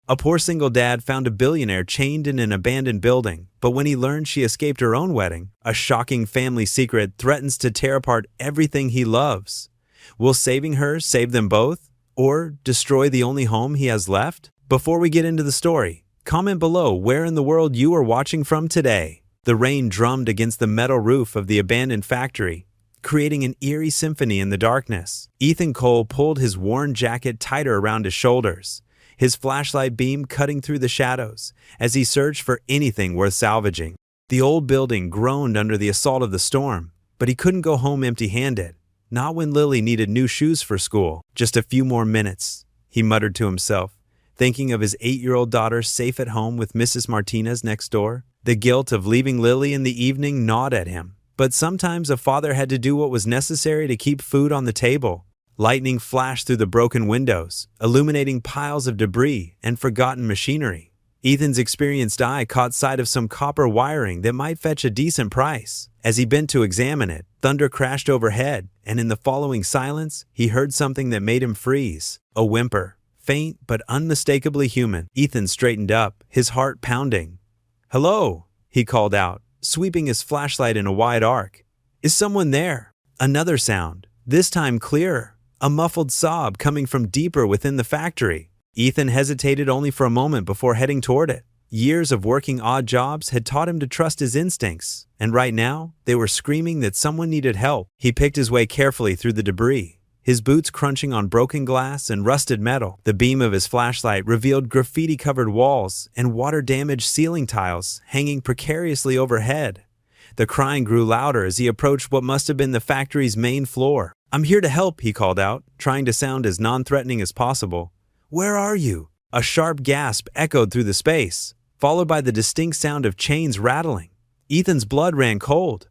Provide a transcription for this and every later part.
A poor single dad found a billionaire chained in an abandoned building, but when he learned she escaped her own wedding, a shocking family secret threatens to tear apart everything he loves. Will saving her save them both? Or destroy the only home he has left? Before we get into the story, comment below where in the world you are watching from today. The rain drummed against the metal roof of the abandoned factory, creating an eerie symphony in the darkness. Ethan Cole pulled his worn jacket tighter around his shoulders, his flashlight beam cutting through the shadows as he searched for anything worth salvaging. The old building groaned under the assault of the storm, but he couldn't go home empty-handed. Not when Lily needed new shoes for school. Just a few more minutes, he muttered to himself, thinking of his 8-year-old daughter safe at home with Mrs. Martinez next door. The guilt of leaving Lily in the evening gnawed at him, but sometimes a father had to do what was necessary to keep food on the table. Lightning flashed through the broken windows, illuminating piles of debris and forgotten machinery. Ethan's experienced eye caught sight of some copper wiring that might fetch a decent price. As he bent to examine it, thunder crashed overhead, and in the following silence, he heard something that made him freeze. A whimper, faint but unmistakably human. Ethan straightened up, his heart pounding. "Hello," he called out, sweeping his flashlight in a wide arc. "Is someone there?" Another sound, this time clearer, a muffled sob coming from deeper within the factory. Ethan hesitated only for a moment before heading toward it. Years of working odd jobs had taught him to trust his instincts, and right now, they were screaming that someone needed help. He picked his way carefully through the debris, his boots crunching on broken glass and rusted metal. The beam of his flashlight revealed graffiti-covered walls and water-damaged ceiling tiles hanging precariously overhead. The crying grew louder as he approached what must have been the factory's main floor. "I'm here to help," he called out, trying to sound as non-threatening as possible. "Where are you?" A sharp gasp echoed through the space, followed by the distinct sound of chains rattling. Ethan's blood ran cold.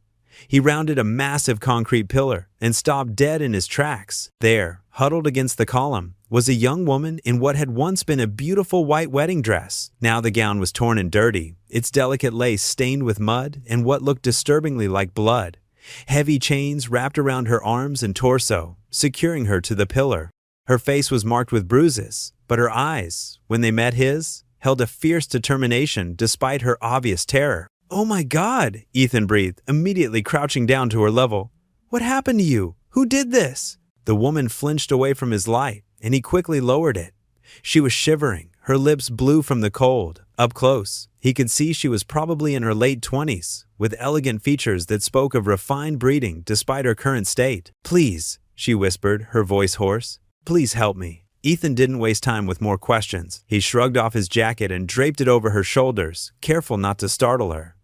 He rounded a massive concrete pillar and stopped dead in his tracks. There, huddled against the column, was a young woman in what had once been a beautiful white wedding dress. Now the gown was torn and dirty, its delicate lace stained with mud and what looked disturbingly like blood. Heavy chains wrapped around her arms and torso, securing her to the pillar. Her face was marked with bruises, but her eyes, when they met his, held a fierce determination despite her obvious terror. "Oh my God," Ethan breathed, immediately crouching down to her level. "What happened to you? Who did this?" The woman flinched away from his light, and he quickly lowered it. She was shivering, her lips blue from the cold. Up close, he could see she was probably in her late 20s, with elegant features that spoke of refined breeding despite her current state. "Please," she whispered, her voice hoarse. "Please help me." Ethan didn't waste time with more questions. He shrugged off his jacket and draped it over her shoulders, careful not to startle her.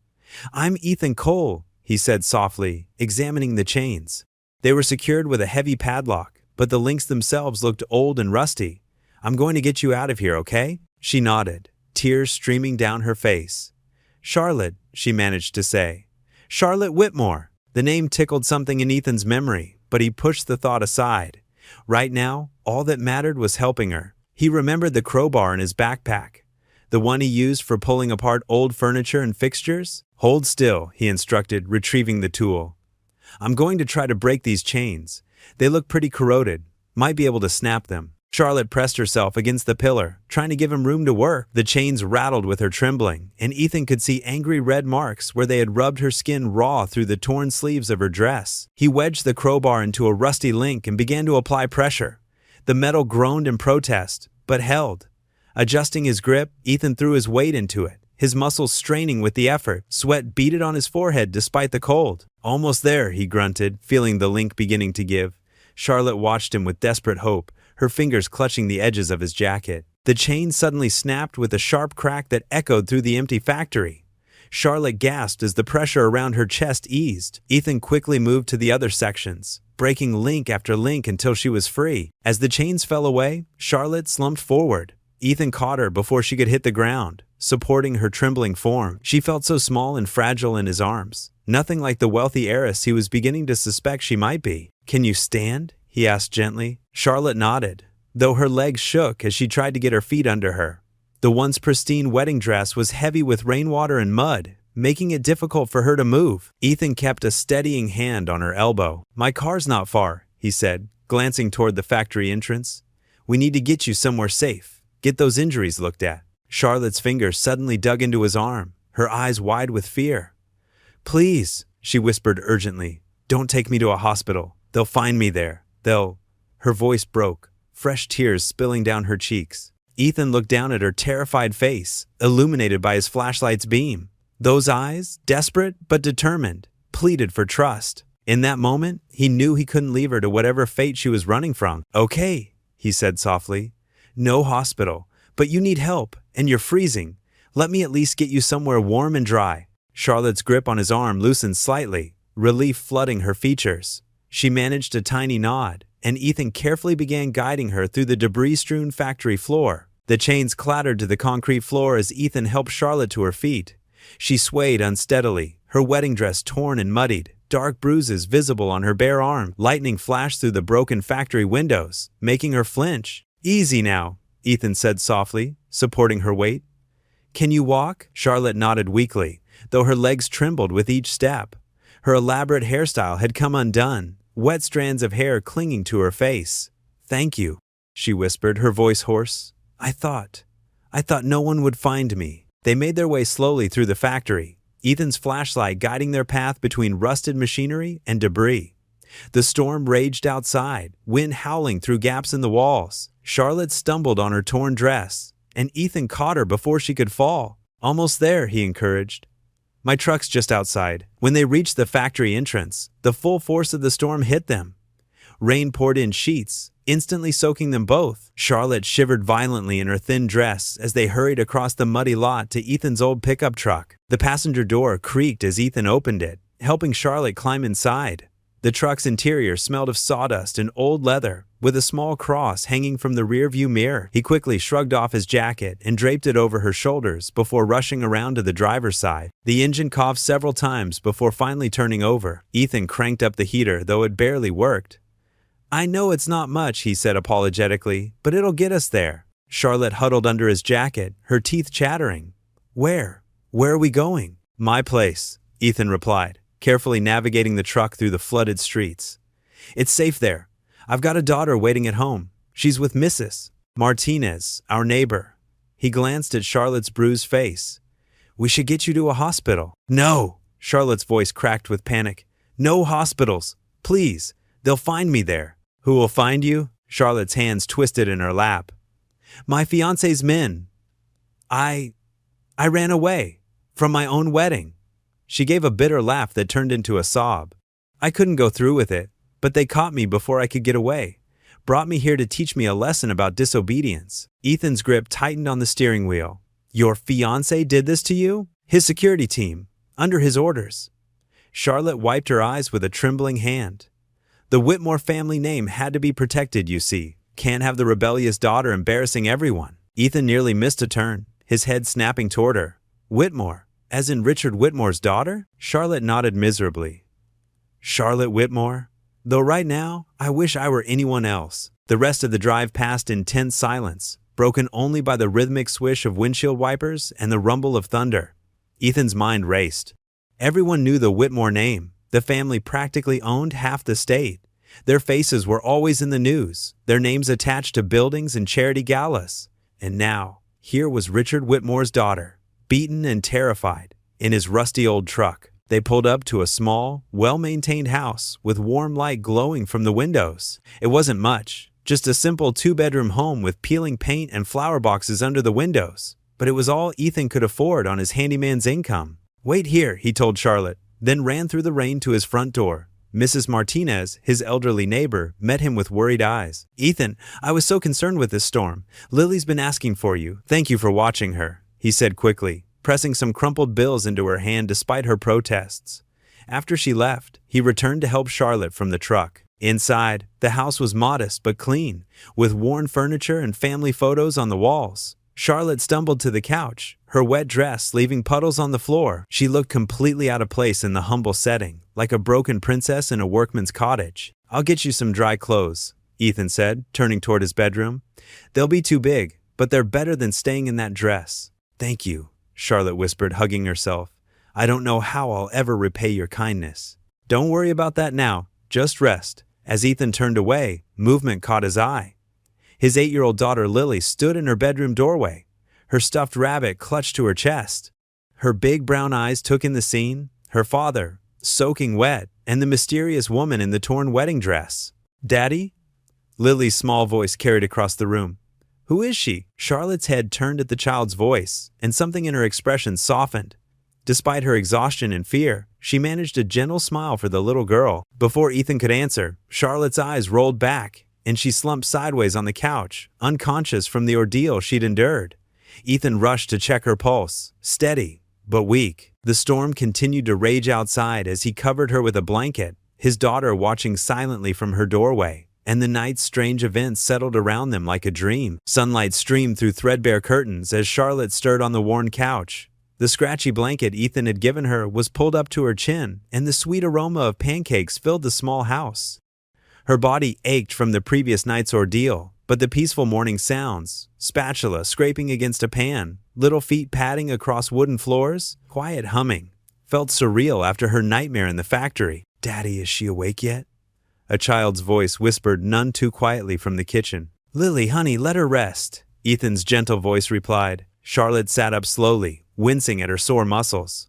"I'm Ethan Cole," he said softly, examining the chains. They were secured with a heavy padlock, but the links themselves looked old and rusty. "I'm going to get you out of here, okay?" She nodded, tears streaming down her face. "Charlotte," she managed to say. "Charlotte Whitmore." The name tickled something in Ethan's memory, but he pushed the thought aside. Right now, all that mattered was helping her. He remembered the crowbar in his backpack, the one he used for pulling apart old furniture and fixtures. "Hold still," he instructed, retrieving the tool. "I'm going to try to break these chains. They look pretty corroded. Might be able to snap them." Charlotte pressed herself against the pillar, trying to give him room to work. The chains rattled with her trembling, and Ethan could see angry red marks where they had rubbed her skin raw through the torn sleeves of her dress. He wedged the crowbar into a rusty link and began to apply pressure. The metal groaned in protest, but held. Adjusting his grip, Ethan threw his weight into it, his muscles straining with the effort. Sweat beaded on his forehead despite the cold. "Almost there," he grunted, feeling the link beginning to give. Charlotte watched him with desperate hope, her fingers clutching the edges of his jacket. The chain suddenly snapped with a sharp crack that echoed through the empty factory. Charlotte gasped as the pressure around her chest eased. Ethan quickly moved to the other sections, breaking link after link until she was free. As the chains fell away, Charlotte slumped forward. Ethan caught her before she could hit the ground, supporting her trembling form. She felt so small and fragile in his arms, nothing like the wealthy heiress he was beginning to suspect she might be. "Can you stand?" he asked gently. Charlotte nodded, though her legs shook as she tried to get her feet under her. The once pristine wedding dress was heavy with rainwater and mud, making it difficult for her to move. Ethan kept a steadying hand on her elbow. "My car's not far," he said, glancing toward the factory entrance. "We need to get you somewhere safe." Get those injuries looked at. Charlotte's finger suddenly dug into his arm, her eyes wide with fear. Please, she whispered urgently. Don't take me to a hospital. They'll find me there. Her voice broke, fresh tears spilling down her cheeks. Ethan looked down at her terrified face, illuminated by his flashlight's beam. Those eyes, desperate but determined, pleaded for trust. In that moment, he knew he couldn't leave her to whatever fate she was running from. Okay, he said softly. No hospital, but you need help, and you're freezing. Let me at least get you somewhere warm and dry. Charlotte's grip on his arm loosened slightly, relief flooding her features. She managed a tiny nod, and Ethan carefully began guiding her through the debris-strewn factory floor. The chains clattered to the concrete floor as Ethan helped Charlotte to her feet. She swayed unsteadily, her wedding dress torn and muddied, dark bruises visible on her bare arm. Lightning flashed through the broken factory windows, making her flinch. Easy now, Ethan said softly, supporting her weight. Can you walk? Charlotte nodded weakly, though her legs trembled with each step. Her elaborate hairstyle had come undone, wet strands of hair clinging to her face. Thank you, she whispered, her voice hoarse. I thought no one would find me. They made their way slowly through the factory, Ethan's flashlight guiding their path between rusted machinery and debris. The storm raged outside, wind howling through gaps in the walls. Charlotte stumbled on her torn dress, and Ethan caught her before she could fall. Almost there, he encouraged. My truck's just outside. When they reached the factory entrance, the full force of the storm hit them. Rain poured in sheets, instantly soaking them both. Charlotte shivered violently in her thin dress as they hurried across the muddy lot to Ethan's old pickup truck. The passenger door creaked as Ethan opened it, helping Charlotte climb inside. The truck's interior smelled of sawdust and old leather, with a small cross hanging from the rearview mirror. He quickly shrugged off his jacket and draped it over her shoulders before rushing around to the driver's side. The engine coughed several times before finally turning over. Ethan cranked up the heater, though it barely worked. I know it's not much, he said apologetically, but it'll get us there. Charlotte huddled under his jacket, her teeth chattering. Where? Where are we going? My place, Ethan replied, carefully navigating the truck through the flooded streets. It's safe there. I've got a daughter waiting at home. She's with Mrs. Martinez, our neighbor. He glanced at Charlotte's bruised face. We should get you to a hospital. No! Charlotte's voice cracked with panic. No hospitals. Please. They'll find me there. Who will find you? Charlotte's hands twisted in her lap. My fiancé's men. I ran away. From my own wedding. She gave a bitter laugh that turned into a sob. I couldn't go through with it, but they caught me before I could get away. Brought me here to teach me a lesson about disobedience. Ethan's grip tightened on the steering wheel. Your fiancé did this to you? His security team. Under his orders. Charlotte wiped her eyes with a trembling hand. The Whitmore family name had to be protected, you see. Can't have the rebellious daughter embarrassing everyone. Ethan nearly missed a turn, his head snapping toward her. Whitmore, as in Richard Whitmore's daughter? Charlotte nodded miserably. Charlotte Whitmore? Though right now, I wish I were anyone else. The rest of the drive passed in tense silence, broken only by the rhythmic swish of windshield wipers and the rumble of thunder. Ethan's mind raced. Everyone knew the Whitmore name. The family practically owned half the state. Their faces were always in the news, their names attached to buildings and charity galas. And now, here was Richard Whitmore's daughter, beaten and terrified, in his rusty old truck. They pulled up to a small, well-maintained house with warm light glowing from the windows. It wasn't much, just a simple two-bedroom home with peeling paint and flower boxes under the windows. But it was all Ethan could afford on his handyman's income. Wait here, he told Charlotte, then ran through the rain to his front door. Mrs. Martinez, his elderly neighbor, met him with worried eyes. Ethan, I was so concerned with this storm. Lily's been asking for you. Thank you for watching her, he said quickly, pressing some crumpled bills into her hand despite her protests. After she left, he returned to help Charlotte from the truck. Inside, the house was modest but clean, with worn furniture and family photos on the walls. Charlotte stumbled to the couch, her wet dress leaving puddles on the floor. She looked completely out of place in the humble setting, like a broken princess in a workman's cottage. I'll get you some dry clothes, Ethan said, turning toward his bedroom. They'll be too big, but they're better than staying in that dress. Thank you, Charlotte whispered, hugging herself. I don't know how I'll ever repay your kindness. Don't worry about that now, just rest. As Ethan turned away, movement caught his eye. His 8-year-old daughter Lily stood in her bedroom doorway, her stuffed rabbit clutched to her chest. Her big brown eyes took in the scene, her father, soaking wet, and the mysterious woman in the torn wedding dress. "Daddy?" Lily's small voice carried across the room. "Who is she?" Charlotte's head turned at the child's voice, and something in her expression softened. Despite her exhaustion and fear, she managed a gentle smile for the little girl. Before Ethan could answer, Charlotte's eyes rolled back, and she slumped sideways on the couch, unconscious from the ordeal she'd endured. Ethan rushed to check her pulse, steady, but weak. The storm continued to rage outside as he covered her with a blanket, his daughter watching silently from her doorway, and the night's strange events settled around them like a dream. Sunlight streamed through threadbare curtains as Charlotte stirred on the worn couch. The scratchy blanket Ethan had given her was pulled up to her chin, and the sweet aroma of pancakes filled the small house. Her body ached from the previous night's ordeal, but the peaceful morning sounds, spatula scraping against a pan, little feet padding across wooden floors, quiet humming, felt surreal after her nightmare in the factory. "Daddy, is she awake yet?" A child's voice whispered none too quietly from the kitchen. "Lily, honey, let her rest," Ethan's gentle voice replied. Charlotte sat up slowly, wincing at her sore muscles.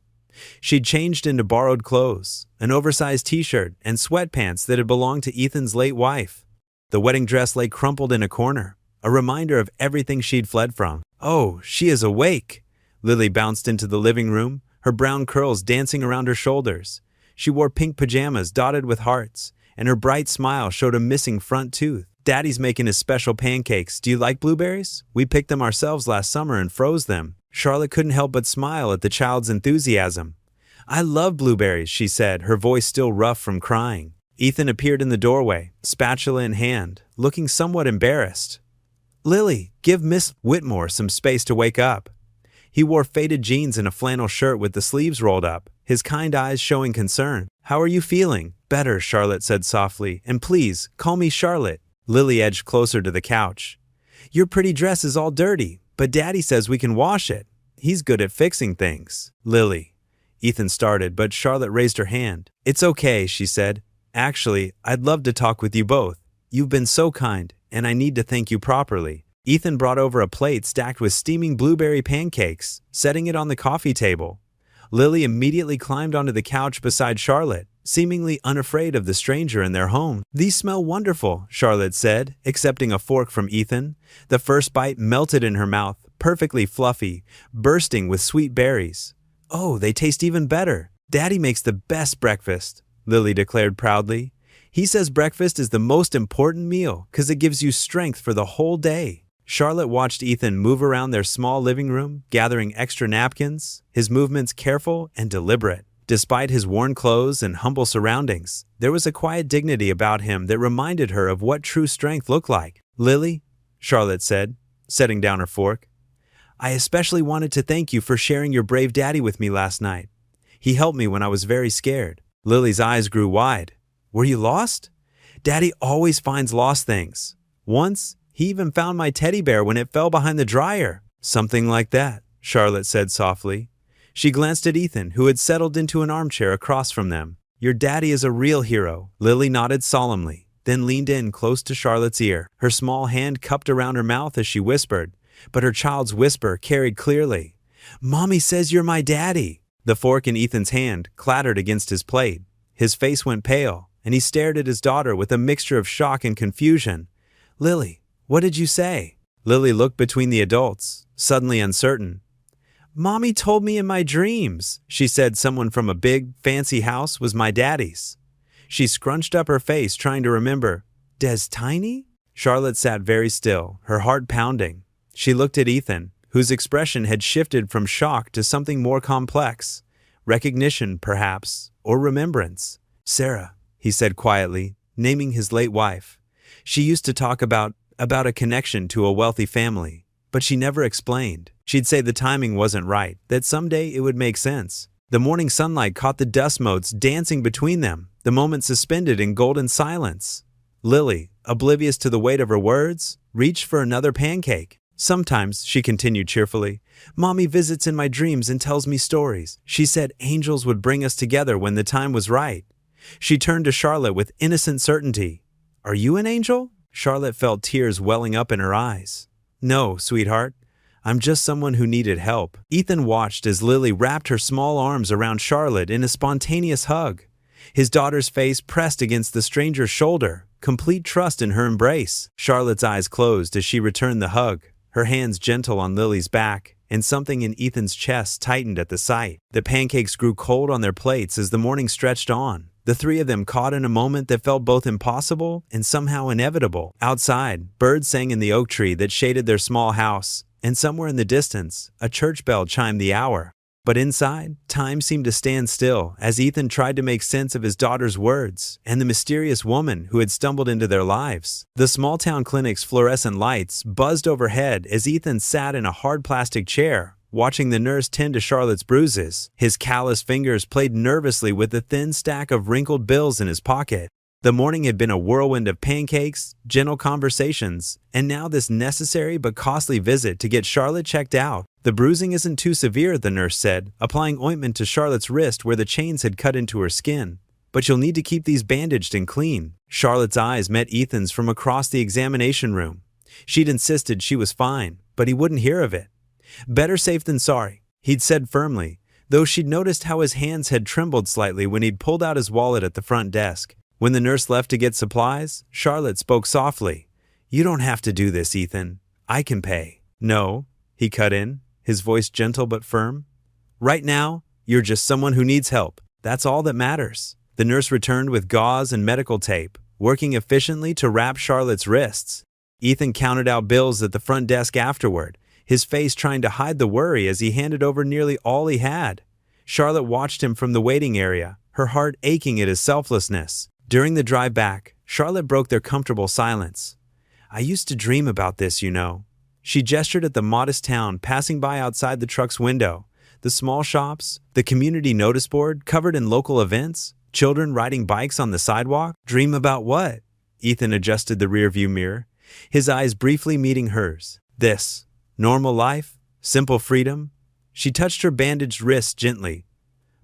She'd changed into borrowed clothes, an oversized t-shirt and sweatpants that had belonged to Ethan's late wife. The wedding dress lay crumpled in a corner, a reminder of everything she'd fled from. "Oh, she is awake!" Lily bounced into the living room, her brown curls dancing around her shoulders. She wore pink pajamas dotted with hearts, and her bright smile showed a missing front tooth. "Daddy's making his special pancakes. Do you like blueberries? We picked them ourselves last summer and froze them." Charlotte couldn't help but smile at the child's enthusiasm. "I love blueberries," she said, her voice still rough from crying. Ethan appeared in the doorway, spatula in hand, looking somewhat embarrassed. "Lily, give Miss Whitmore some space to wake up." He wore faded jeans and a flannel shirt with the sleeves rolled up, his kind eyes showing concern. "How are you feeling?" "Better," Charlotte said softly, "and please, call me Charlotte." Lily edged closer to the couch. "Your pretty dress is all dirty, but Daddy says we can wash it. He's good at fixing things." "Lily," Ethan started, but Charlotte raised her hand. "It's okay," she said. "Actually, I'd love to talk with you both. You've been so kind, and I need to thank you properly." Ethan brought over a plate stacked with steaming blueberry pancakes, setting it on the coffee table. Lily immediately climbed onto the couch beside Charlotte, seemingly unafraid of the stranger in their home. "These smell wonderful," Charlotte said, accepting a fork from Ethan. The first bite melted in her mouth, perfectly fluffy, bursting with sweet berries. "Oh, they taste even better. Daddy makes the best breakfast," Lily declared proudly. "He says breakfast is the most important meal because it gives you strength for the whole day." Charlotte watched Ethan move around their small living room, gathering extra napkins, his movements careful and deliberate. Despite his worn clothes and humble surroundings, there was a quiet dignity about him that reminded her of what true strength looked like. "Lily," Charlotte said, setting down her fork, "I especially wanted to thank you for sharing your brave daddy with me last night. He helped me when I was very scared." Lily's eyes grew wide. "Were you lost?" "Daddy always finds lost things. Once, he even found my teddy bear when it fell behind the dryer." "Something like that," Charlotte said softly. She glanced at Ethan, who had settled into an armchair across from them. "Your daddy is a real hero." Lily nodded solemnly, then leaned in close to Charlotte's ear, her small hand cupped around her mouth as she whispered, but her child's whisper carried clearly. "Mommy says you're my daddy." The fork in Ethan's hand clattered against his plate. His face went pale, and he stared at his daughter with a mixture of shock and confusion. "Lily, what did you say?" Lily looked between the adults, suddenly uncertain. "Mommy told me in my dreams," she said someone from a big, fancy house was my daddy's. She scrunched up her face trying to remember. "Des Tiny?" Charlotte sat very still, her heart pounding. She looked at Ethan, whose expression had shifted from shock to something more complex. Recognition, perhaps, or remembrance. "Sarah," he said quietly, naming his late wife. "She used to talk about a connection to a wealthy family, but she never explained. She'd say the timing wasn't right, that someday it would make sense." The morning sunlight caught the dust motes dancing between them, the moment suspended in golden silence. Lily, oblivious to the weight of her words, reached for another pancake. "Sometimes," she continued cheerfully, "Mommy visits in my dreams and tells me stories. She said angels would bring us together when the time was right." She turned to Charlotte with innocent certainty. "Are you an angel?" Charlotte felt tears welling up in her eyes. "No, sweetheart. I'm just someone who needed help." Ethan watched as Lily wrapped her small arms around Charlotte in a spontaneous hug. His daughter's face pressed against the stranger's shoulder, complete trust in her embrace. Charlotte's eyes closed as she returned the hug, her hands gentle on Lily's back, and something in Ethan's chest tightened at the sight. The pancakes grew cold on their plates as the morning stretched on. The three of them caught in a moment that felt both impossible and somehow inevitable. Outside, birds sang in the oak tree that shaded their small house, and somewhere in the distance, a church bell chimed the hour. But inside, time seemed to stand still as Ethan tried to make sense of his daughter's words and the mysterious woman who had stumbled into their lives. The small-town clinic's fluorescent lights buzzed overhead as Ethan sat in a hard plastic chair, watching the nurse tend to Charlotte's bruises. His calloused fingers played nervously with the thin stack of wrinkled bills in his pocket. The morning had been a whirlwind of pancakes, gentle conversations, and now this necessary but costly visit to get Charlotte checked out. "The bruising isn't too severe," the nurse said, applying ointment to Charlotte's wrist where the chains had cut into her skin. "But you'll need to keep these bandaged and clean." Charlotte's eyes met Ethan's from across the examination room. She'd insisted she was fine, but he wouldn't hear of it. "Better safe than sorry," he'd said firmly, though she'd noticed how his hands had trembled slightly when he'd pulled out his wallet at the front desk. When the nurse left to get supplies, Charlotte spoke softly. "You don't have to do this, Ethan. I can pay." "No," he cut in, his voice gentle but firm. "Right now, you're just someone who needs help. That's all that matters." The nurse returned with gauze and medical tape, working efficiently to wrap Charlotte's wrists. Ethan counted out bills at the front desk afterward, his face trying to hide the worry as he handed over nearly all he had. Charlotte watched him from the waiting area, her heart aching at his selflessness. During the drive back, Charlotte broke their comfortable silence. "I used to dream about this, you know." She gestured at the modest town passing by outside the truck's window, the small shops, the community notice board covered in local events, children riding bikes on the sidewalk. "Dream about what?" Ethan adjusted the rearview mirror, his eyes briefly meeting hers. "This. Normal life, simple freedom." She touched her bandaged wrist gently.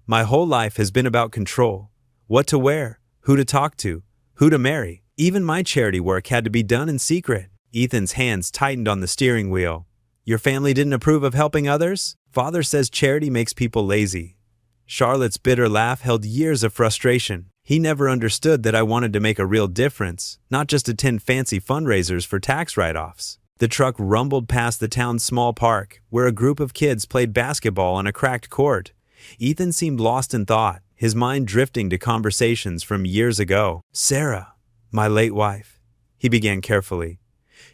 "My whole life has been about control. What to wear, who to talk to, who to marry. Even my charity work had to be done in secret." Ethan's hands tightened on the steering wheel. "Your family didn't approve of helping others? Father says charity makes people lazy." Charlotte's bitter laugh held years of frustration. "He never understood that I wanted to make a real difference, not just attend fancy fundraisers for tax write-offs." The truck rumbled past the town's small park, where a group of kids played basketball on a cracked court. Ethan seemed lost in thought, his mind drifting to conversations from years ago. "Sarah, my late wife," he began carefully.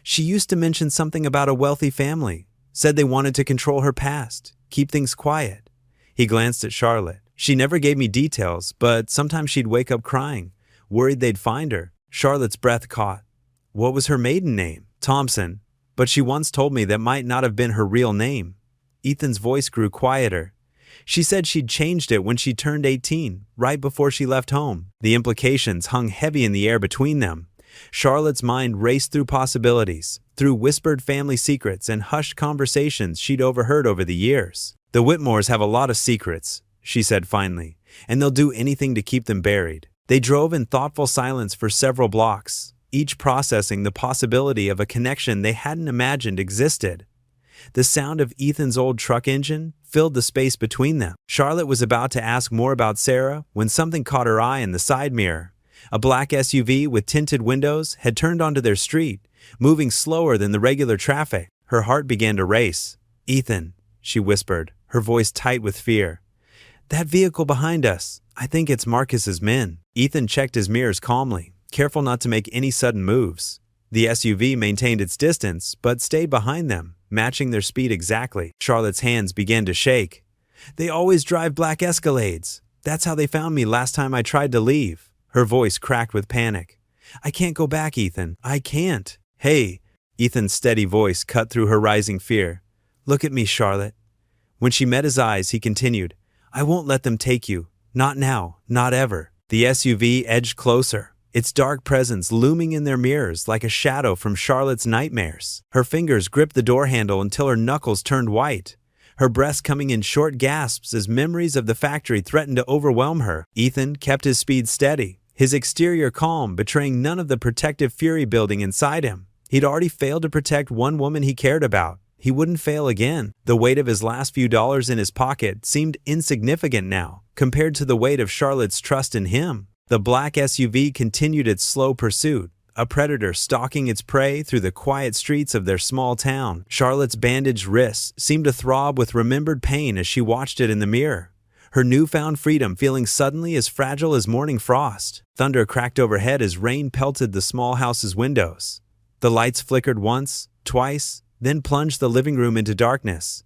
"She used to mention something about a wealthy family, said they wanted to control her past, keep things quiet." He glanced at Charlotte. "She never gave me details, but sometimes she'd wake up crying, worried they'd find her." Charlotte's breath caught. "What was her maiden name?" "Thompson, but she once told me that might not have been her real name." Ethan's voice grew quieter. "She said she'd changed it when she turned 18, right before she left home." The implications hung heavy in the air between them. Charlotte's mind raced through possibilities, through whispered family secrets and hushed conversations she'd overheard over the years. "The Whitmores have a lot of secrets," she said finally, "and they'll do anything to keep them buried." They drove in thoughtful silence for several blocks, each processing the possibility of a connection they hadn't imagined existed. The sound of Ethan's old truck engine filled the space between them. Charlotte was about to ask more about Sarah when something caught her eye in the side mirror. A black SUV with tinted windows had turned onto their street, moving slower than the regular traffic. Her heart began to race. "Ethan," she whispered, her voice tight with fear. "That vehicle behind us, I think it's Marcus's men." Ethan checked his mirrors calmly, careful not to make any sudden moves. The SUV maintained its distance, but stayed behind them, matching their speed exactly. Charlotte's hands began to shake. "They always drive black Escalades. That's how they found me last time I tried to leave." Her voice cracked with panic. "I can't go back, Ethan. I can't." "Hey," Ethan's steady voice cut through her rising fear. "Look at me, Charlotte." When she met his eyes, he continued, "I won't let them take you. Not now. Not ever." The SUV edged closer, its dark presence looming in their mirrors like a shadow from Charlotte's nightmares. Her fingers gripped the door handle until her knuckles turned white, her breath coming in short gasps as memories of the factory threatened to overwhelm her. Ethan kept his speed steady, his exterior calm betraying none of the protective fury building inside him. He'd already failed to protect one woman he cared about. He wouldn't fail again. The weight of his last few dollars in his pocket seemed insignificant now, compared to the weight of Charlotte's trust in him. The black SUV continued its slow pursuit, a predator stalking its prey through the quiet streets of their small town. Charlotte's bandaged wrists seemed to throb with remembered pain as she watched it in the mirror, her newfound freedom feeling suddenly as fragile as morning frost. Thunder cracked overhead as rain pelted the small house's windows. The lights flickered once, twice, then plunged the living room into darkness.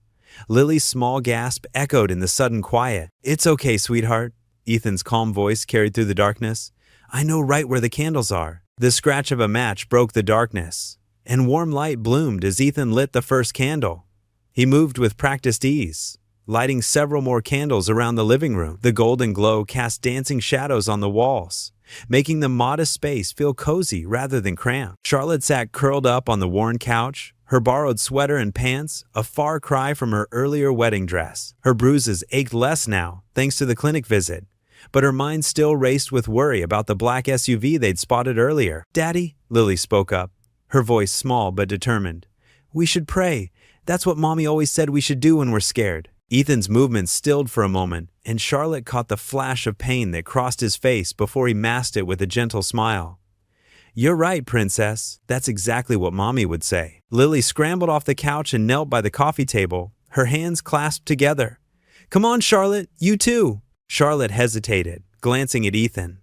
Lily's small gasp echoed in the sudden quiet. "It's okay, sweetheart," Ethan's calm voice carried through the darkness. "I know right where the candles are." The scratch of a match broke the darkness, and warm light bloomed as Ethan lit the first candle. He moved with practiced ease, lighting several more candles around the living room. The golden glow cast dancing shadows on the walls, making the modest space feel cozy rather than cramped. Charlotte sat curled up on the worn couch, her borrowed sweater and pants a far cry from her earlier wedding dress. Her bruises ached less now, thanks to the clinic visit, but her mind still raced with worry about the black SUV they'd spotted earlier. "Daddy," Lily spoke up, her voice small but determined. "We should pray. That's what Mommy always said we should do when we're scared." Ethan's movements stilled for a moment, and Charlotte caught the flash of pain that crossed his face before he masked it with a gentle smile. "You're right, Princess. That's exactly what Mommy would say." Lily scrambled off the couch and knelt by the coffee table, her hands clasped together. "Come on, Charlotte, you too." Charlotte hesitated, glancing at Ethan.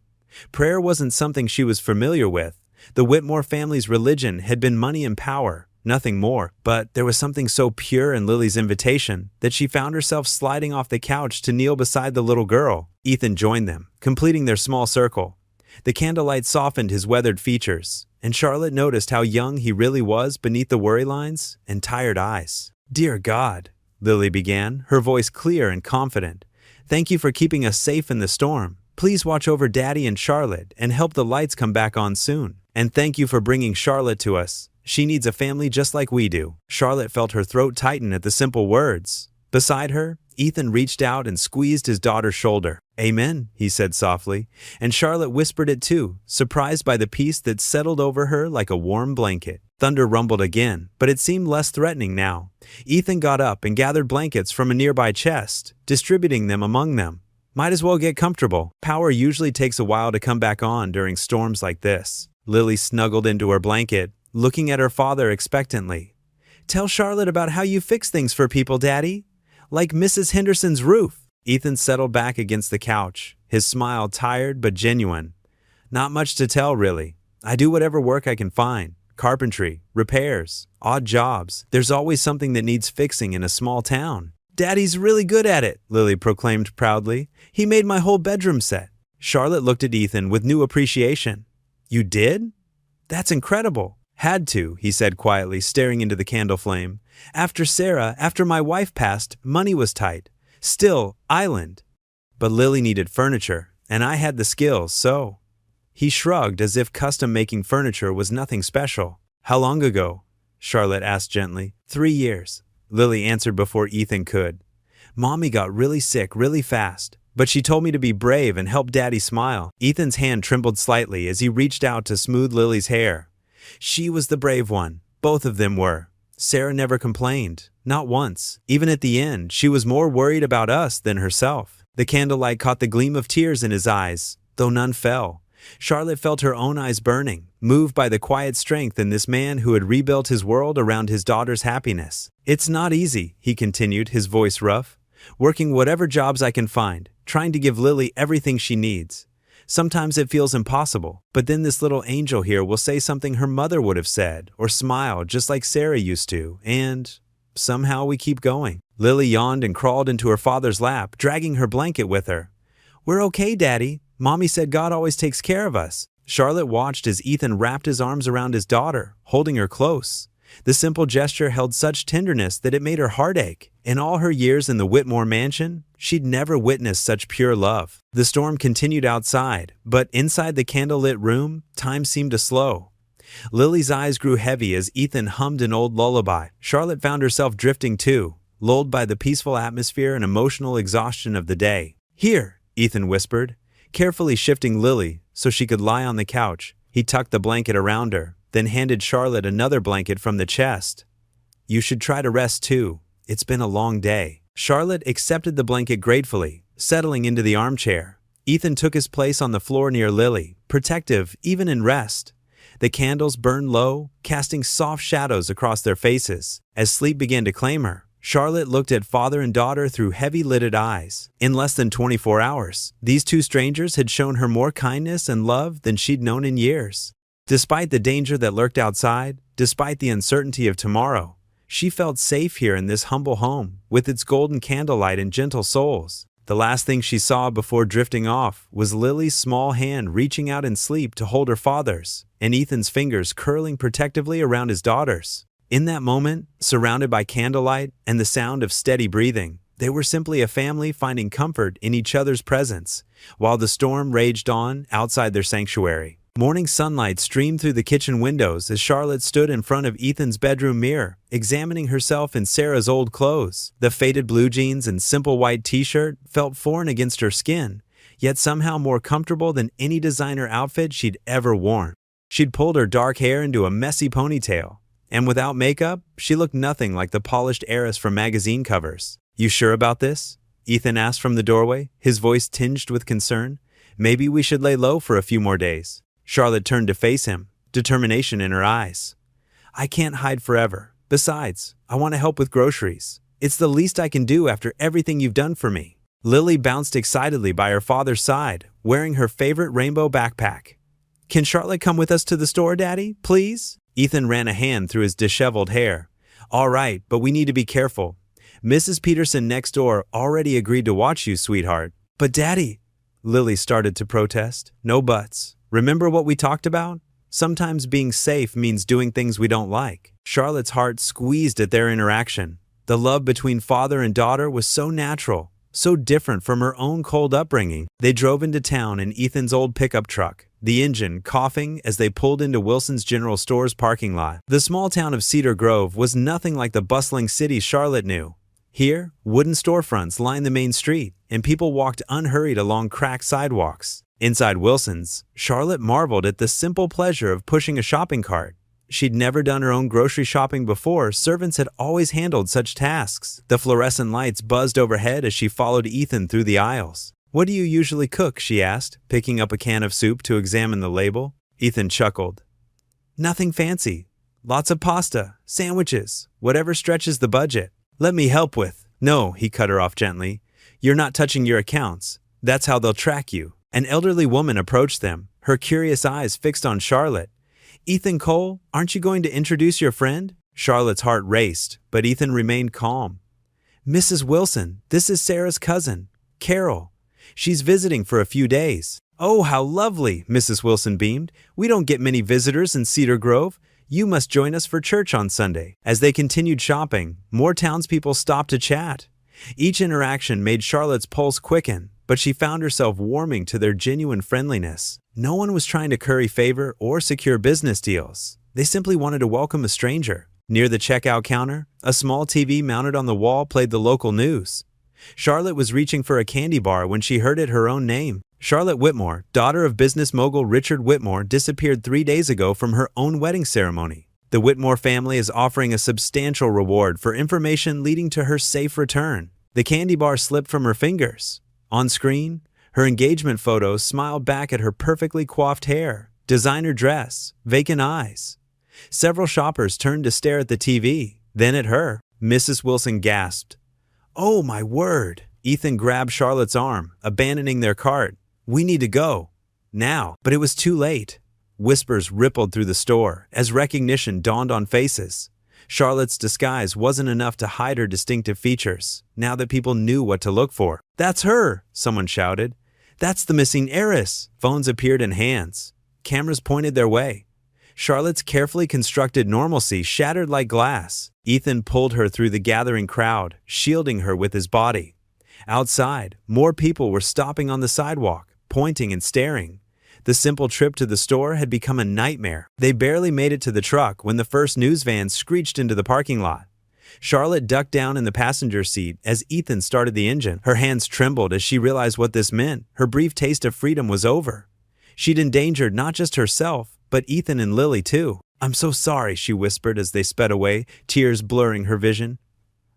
Prayer wasn't something she was familiar with. The Whitmore family's religion had been money and power, nothing more. But there was something so pure in Lily's invitation that she found herself sliding off the couch to kneel beside the little girl. Ethan joined them, completing their small circle. The candlelight softened his weathered features, and Charlotte noticed how young he really was beneath the worry lines and tired eyes. "Dear God," Lily began, her voice clear and confident. "Thank you for keeping us safe in the storm. Please watch over Daddy and Charlotte and help the lights come back on soon. And thank you for bringing Charlotte to us. She needs a family just like we do." Charlotte felt her throat tighten at the simple words. Beside her, Ethan reached out and squeezed his daughter's shoulder. "Amen," he said softly, and Charlotte whispered it too, surprised by the peace that settled over her like a warm blanket. Thunder rumbled again, but it seemed less threatening now. Ethan got up and gathered blankets from a nearby chest, distributing them among them. "Might as well get comfortable. Power usually takes a while to come back on during storms like this." Lily snuggled into her blanket, looking at her father expectantly. "Tell Charlotte about how you fix things for people, Daddy. Like Mrs. Henderson's roof." Ethan settled back against the couch, his smile tired but genuine. "Not much to tell, really. I do whatever work I can find. Carpentry, repairs, odd jobs. There's always something that needs fixing in a small town." "Daddy's really good at it," Lily proclaimed proudly. "He made my whole bedroom set." Charlotte looked at Ethan with new appreciation. "You did? That's incredible." "Had to," he said quietly, staring into the candle flame. After my wife passed, money was tight. Still, island. But Lily needed furniture, and I had the skills, so." He shrugged as if custom-making furniture was nothing special. "How long ago?" Charlotte asked gently. 3 years, Lily answered before Ethan could. "Mommy got really sick really fast, but she told me to be brave and help Daddy smile." Ethan's hand trembled slightly as he reached out to smooth Lily's hair. She was the brave one. Both of them were. Sarah never complained, not once. Even at the end, she was more worried about us than herself. The candlelight caught the gleam of tears in his eyes, though none fell. Charlotte felt her own eyes burning, moved by the quiet strength in this man who had rebuilt his world around his daughter's happiness. "It's not easy," he continued, his voice rough. "Working whatever jobs I can find, trying to give Lily everything she needs. Sometimes it feels impossible, but then this little angel here will say something her mother would have said, or smile just like Sarah used to, and somehow we keep going." Lily yawned and crawled into her father's lap, dragging her blanket with her. "We're okay, Daddy. Mommy said God always takes care of us." Charlotte watched as Ethan wrapped his arms around his daughter, holding her close. The simple gesture held such tenderness that it made her heart ache. In all her years in the Whitmore mansion, she'd never witnessed such pure love. The storm continued outside, but inside the candlelit room, time seemed to slow. Lily's eyes grew heavy as Ethan hummed an old lullaby. Charlotte found herself drifting too, lulled by the peaceful atmosphere and emotional exhaustion of the day. "Here," Ethan whispered, carefully shifting Lily so she could lie on the couch. He tucked the blanket around her, then handed Charlotte another blanket from the chest. "You should try to rest too. It's been a long day." Charlotte accepted the blanket gratefully, settling into the armchair. Ethan took his place on the floor near Lily, protective even in rest. The candles burned low, casting soft shadows across their faces. As sleep began to claim her, Charlotte looked at father and daughter through heavy-lidded eyes. In less than 24 hours, these two strangers had shown her more kindness and love than she'd known in years. Despite the danger that lurked outside, despite the uncertainty of tomorrow, she felt safe here in this humble home, with its golden candlelight and gentle souls. The last thing she saw before drifting off was Lily's small hand reaching out in sleep to hold her father's, and Ethan's fingers curling protectively around his daughter's. In that moment, surrounded by candlelight and the sound of steady breathing, they were simply a family finding comfort in each other's presence, while the storm raged on outside their sanctuary. Morning sunlight streamed through the kitchen windows as Charlotte stood in front of Ethan's bedroom mirror, examining herself in Sarah's old clothes. The faded blue jeans and simple white t-shirt felt foreign against her skin, yet somehow more comfortable than any designer outfit she'd ever worn. She'd pulled her dark hair into a messy ponytail, and without makeup, she looked nothing like the polished heiress from magazine covers. "You sure about this?" Ethan asked from the doorway, his voice tinged with concern. "Maybe we should lay low for a few more days." Charlotte turned to face him, determination in her eyes. "I can't hide forever. Besides, I want to help with groceries. It's the least I can do after everything you've done for me." Lily bounced excitedly by her father's side, wearing her favorite rainbow backpack. "Can Charlotte come with us to the store, Daddy, please?" Ethan ran a hand through his disheveled hair. "All right, but we need to be careful. Mrs. Peterson next door already agreed to watch you, sweetheart." "But Daddy," Lily started to protest. "No buts. Remember what we talked about? Sometimes being safe means doing things we don't like." Charlotte's heart squeezed at their interaction. The love between father and daughter was so natural, so different from her own cold upbringing. They drove into town in Ethan's old pickup truck, the engine coughing as they pulled into Wilson's General Store's parking lot. The small town of Cedar Grove was nothing like the bustling city Charlotte knew. Here, wooden storefronts lined the main street, and people walked unhurried along cracked sidewalks. Inside Wilson's, Charlotte marveled at the simple pleasure of pushing a shopping cart. She'd never done her own grocery shopping before. Servants had always handled such tasks. The fluorescent lights buzzed overhead as she followed Ethan through the aisles. "What do you usually cook?" she asked, picking up a can of soup to examine the label. Ethan chuckled. "Nothing fancy. Lots of pasta, sandwiches, whatever stretches the budget." "Let me help with." "No," he cut her off gently. "You're not touching your accounts. That's how they'll track you." An elderly woman approached them, her curious eyes fixed on Charlotte. "Ethan Cole, aren't you going to introduce your friend?" Charlotte's heart raced, but Ethan remained calm. "Mrs. Wilson, this is Sarah's cousin, Carol. She's visiting for a few days." "Oh, how lovely," Mrs. Wilson beamed. "We don't get many visitors in Cedar Grove. You must join us for church on Sunday." As they continued shopping, more townspeople stopped to chat. Each interaction made Charlotte's pulse quicken, but she found herself warming to their genuine friendliness. No one was trying to curry favor or secure business deals. They simply wanted to welcome a stranger. Near the checkout counter, a small TV mounted on the wall played the local news. Charlotte was reaching for a candy bar when she heard her own name. Charlotte Whitmore, daughter of business mogul Richard Whitmore, disappeared 3 days ago from her own wedding ceremony. The Whitmore family is offering a substantial reward for information leading to her safe return. The candy bar slipped from her fingers. On screen, her engagement photo smiled back at her perfectly coiffed hair, designer dress, vacant eyes. Several shoppers turned to stare at the TV, then at her. Mrs. Wilson gasped. "Oh, my word!" Ethan grabbed Charlotte's arm, abandoning their cart. "We need to go. Now." But it was too late. Whispers rippled through the store as recognition dawned on faces. Charlotte's disguise wasn't enough to hide her distinctive features, now that people knew what to look for. "That's her!" someone shouted. "That's the missing heiress!" Phones appeared in hands. Cameras pointed their way. Charlotte's carefully constructed normalcy shattered like glass. Ethan pulled her through the gathering crowd, shielding her with his body. Outside, more people were stopping on the sidewalk, pointing and staring. The simple trip to the store had become a nightmare. They barely made it to the truck when the first news van screeched into the parking lot. Charlotte ducked down in the passenger seat as Ethan started the engine. Her hands trembled as she realized what this meant. Her brief taste of freedom was over. She'd endangered not just herself, but Ethan and Lily too. "I'm so sorry," she whispered as they sped away, tears blurring her vision.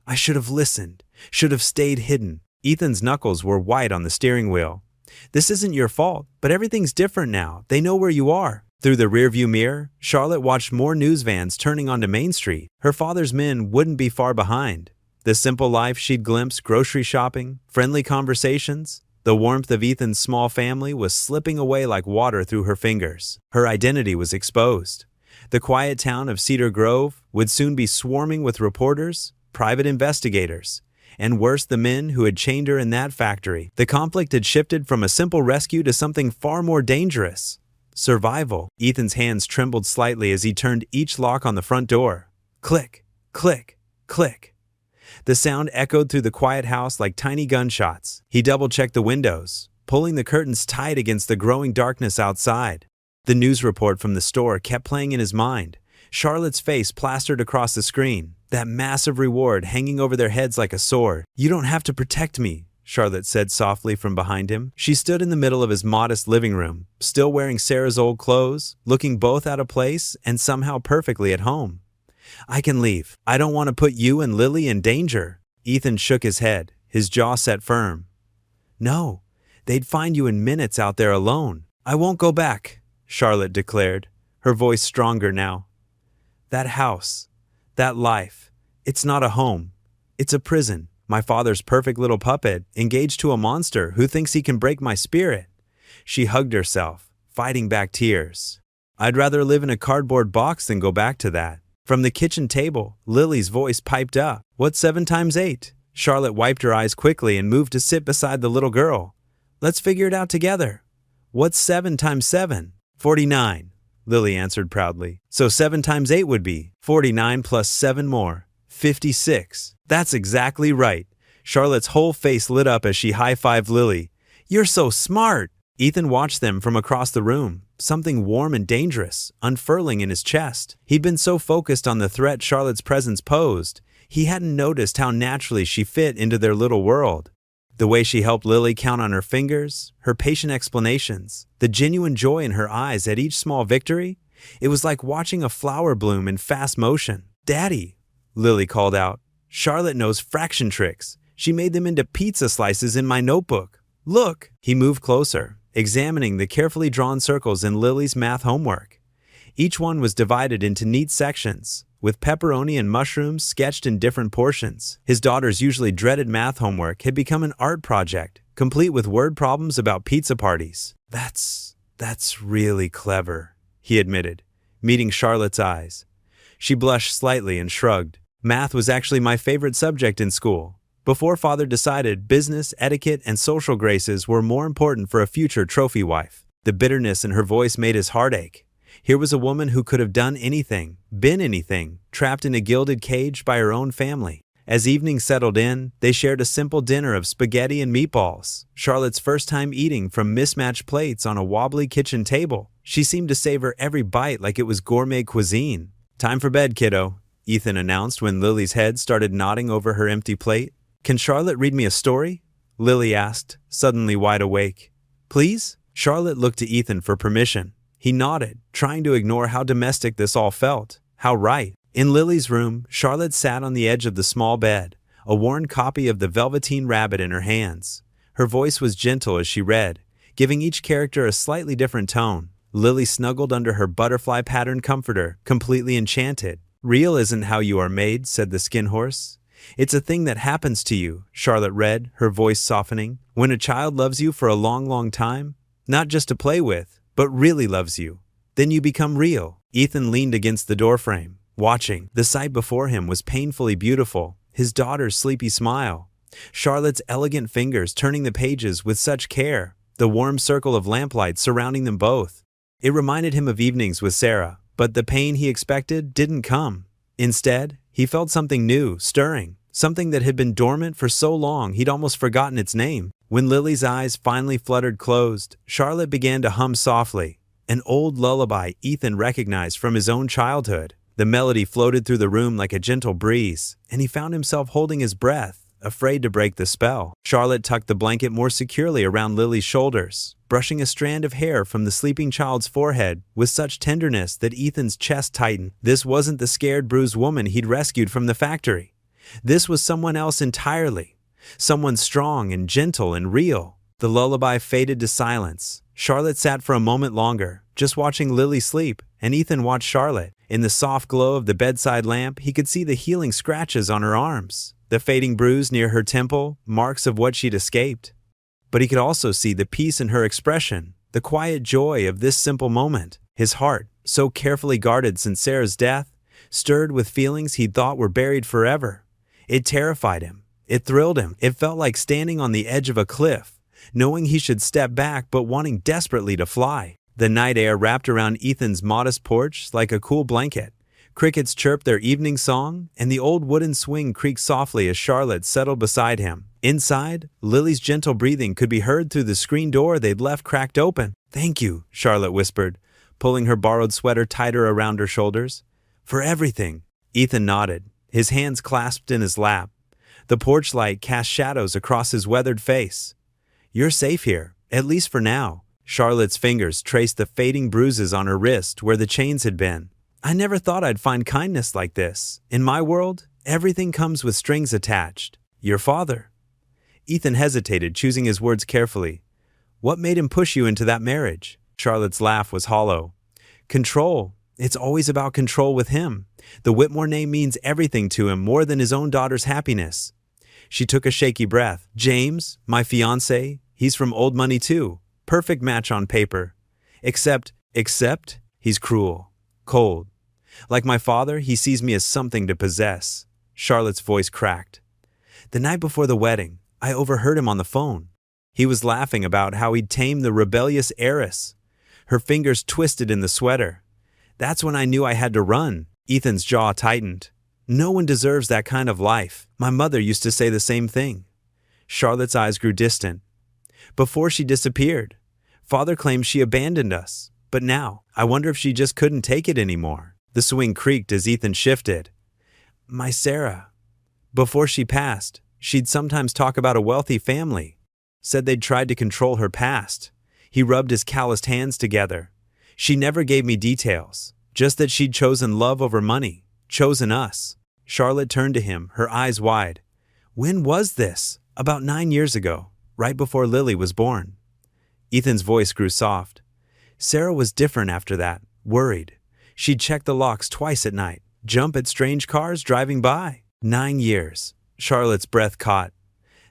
"I should have listened, should have stayed hidden." Ethan's knuckles were white on the steering wheel. "This isn't your fault, but everything's different now. They know where you are." Through the rearview mirror, Charlotte watched more news vans turning onto Main Street. Her father's men wouldn't be far behind. The simple life she'd glimpsed, grocery shopping, friendly conversations, the warmth of Ethan's small family was slipping away like water through her fingers. Her identity was exposed. The quiet town of Cedar Grove would soon be swarming with reporters, private investigators, and worse, the men who had chained her in that factory. The conflict had shifted from a simple rescue to something far more dangerous. Survival. Ethan's hands trembled slightly as he turned each lock on the front door. Click, click, click. The sound echoed through the quiet house like tiny gunshots. He double-checked the windows, pulling the curtains tight against the growing darkness outside. The news report from the store kept playing in his mind. Charlotte's face plastered across the screen, that massive reward hanging over their heads like a sword. "You don't have to protect me," Charlotte said softly from behind him. She stood in the middle of his modest living room, still wearing Sarah's old clothes, looking both out of place and somehow perfectly at home. "I can leave. I don't want to put you and Lily in danger." Ethan shook his head, his jaw set firm. "No, they'd find you in minutes out there alone." "I won't go back," Charlotte declared, her voice stronger now. "That house, that life, it's not a home. It's a prison. My father's perfect little puppet, engaged to a monster who thinks he can break my spirit." She hugged herself, fighting back tears. "I'd rather live in a cardboard box than go back to that." From the kitchen table, Lily's voice piped up. "What's 7 times 8? Charlotte wiped her eyes quickly and moved to sit beside the little girl. "Let's figure it out together." "What's 7 times 7? 49, Lily answered proudly. "So 7 times 8 would be 49 plus 7 more, 56. "That's exactly right." Charlotte's whole face lit up as she high-fived Lily. "You're so smart." Ethan watched them from across the room, something warm and dangerous unfurling in his chest. He'd been so focused on the threat Charlotte's presence posed, he hadn't noticed how naturally she fit into their little world. The way she helped Lily count on her fingers, her patient explanations, the genuine joy in her eyes at each small victory, it was like watching a flower bloom in fast motion. "Daddy," Lily called out, "Charlotte knows fraction tricks. She made them into pizza slices in my notebook. Look." He moved closer, examining the carefully drawn circles in Lily's math homework. Each one was divided into neat sections, with pepperoni and mushrooms sketched in different portions. His daughter's usually dreaded math homework had become an art project, complete with word problems about pizza parties. That's really clever," he admitted, meeting Charlotte's eyes. She blushed slightly and shrugged. "Math was actually my favorite subject in school. Before Father decided business, etiquette, and social graces were more important for a future trophy wife." The bitterness in her voice made his heart ache. Here was a woman who could have done anything, been anything, trapped in a gilded cage by her own family. As evening settled in, they shared a simple dinner of spaghetti and meatballs, Charlotte's first time eating from mismatched plates on a wobbly kitchen table. She seemed to savor every bite like it was gourmet cuisine. "Time for bed, kiddo," Ethan announced when Lily's head started nodding over her empty plate. "Can Charlotte read me a story?" Lily asked, suddenly wide awake. "Please?" Charlotte looked to Ethan for permission. He nodded, trying to ignore how domestic this all felt. How right. In Lily's room, Charlotte sat on the edge of the small bed, a worn copy of The Velveteen Rabbit in her hands. Her voice was gentle as she read, giving each character a slightly different tone. Lily snuggled under her butterfly-patterned comforter, completely enchanted. "Real isn't how you are made," said the skin horse. "It's a thing that happens to you," Charlotte read, her voice softening. "When a child loves you for a long, long time, not just to play with, but really loves you, then you become real." Ethan leaned against the doorframe, watching. The sight before him was painfully beautiful. His daughter's sleepy smile, Charlotte's elegant fingers turning the pages with such care, the warm circle of lamplight surrounding them both. It reminded him of evenings with Sarah, but the pain he expected didn't come. Instead, he felt something new, stirring, something that had been dormant for so long he'd almost forgotten its name. When Lily's eyes finally fluttered closed, Charlotte began to hum softly, an old lullaby Ethan recognized from his own childhood. The melody floated through the room like a gentle breeze, and he found himself holding his breath, afraid to break the spell. Charlotte tucked the blanket more securely around Lily's shoulders, brushing a strand of hair from the sleeping child's forehead with such tenderness that Ethan's chest tightened. This wasn't the scared, bruised woman he'd rescued from the factory. This was someone else entirely. Someone strong and gentle and real. The lullaby faded to silence. Charlotte sat for a moment longer, just watching Lily sleep, and Ethan watched Charlotte. In the soft glow of the bedside lamp, he could see the healing scratches on her arms, the fading bruise near her temple, marks of what she'd escaped. But he could also see the peace in her expression, the quiet joy of this simple moment. His heart, so carefully guarded since Sarah's death, stirred with feelings he'd thought were buried forever. It terrified him. It thrilled him. It felt like standing on the edge of a cliff, knowing he should step back but wanting desperately to fly. The night air wrapped around Ethan's modest porch like a cool blanket. Crickets chirped their evening song, and the old wooden swing creaked softly as Charlotte settled beside him. Inside, Lily's gentle breathing could be heard through the screen door they'd left cracked open. "Thank you," Charlotte whispered, pulling her borrowed sweater tighter around her shoulders. "For everything." Ethan nodded, his hands clasped in his lap. The porch light cast shadows across his weathered face. "You're safe here, at least for now." Charlotte's fingers traced the fading bruises on her wrist where the chains had been. "I never thought I'd find kindness like this. In my world, everything comes with strings attached. Your father." Ethan hesitated, choosing his words carefully. "What made him push you into that marriage?" Charlotte's laugh was hollow. "Control. It's always about control with him. The Whitmore name means everything to him, more than his own daughter's happiness." She took a shaky breath. "James, my fiancé, he's from old money too. Perfect match on paper. Except, he's cruel. Cold. Like my father, he sees me as something to possess." Charlotte's voice cracked. "The night before the wedding, I overheard him on the phone. He was laughing about how he'd tamed the rebellious heiress." Her fingers twisted in the sweater. "That's when I knew I had to run." Ethan's jaw tightened. "No one deserves that kind of life. My mother used to say the same thing." Charlotte's eyes grew distant. "Before she disappeared, Father claimed she abandoned us. But now, I wonder if she just couldn't take it anymore." The swing creaked as Ethan shifted. "My Sarah. Before she passed, she'd sometimes talk about a wealthy family. Said they'd tried to control her past." He rubbed his calloused hands together. "She never gave me details, just that she'd chosen love over money, chosen us." Charlotte turned to him, her eyes wide. "When was this?" "About 9 years ago, right before Lily was born." Ethan's voice grew soft. "Sarah was different after that, worried. She'd check the locks twice at night, jump at strange cars driving by." 9 years. Charlotte's breath caught.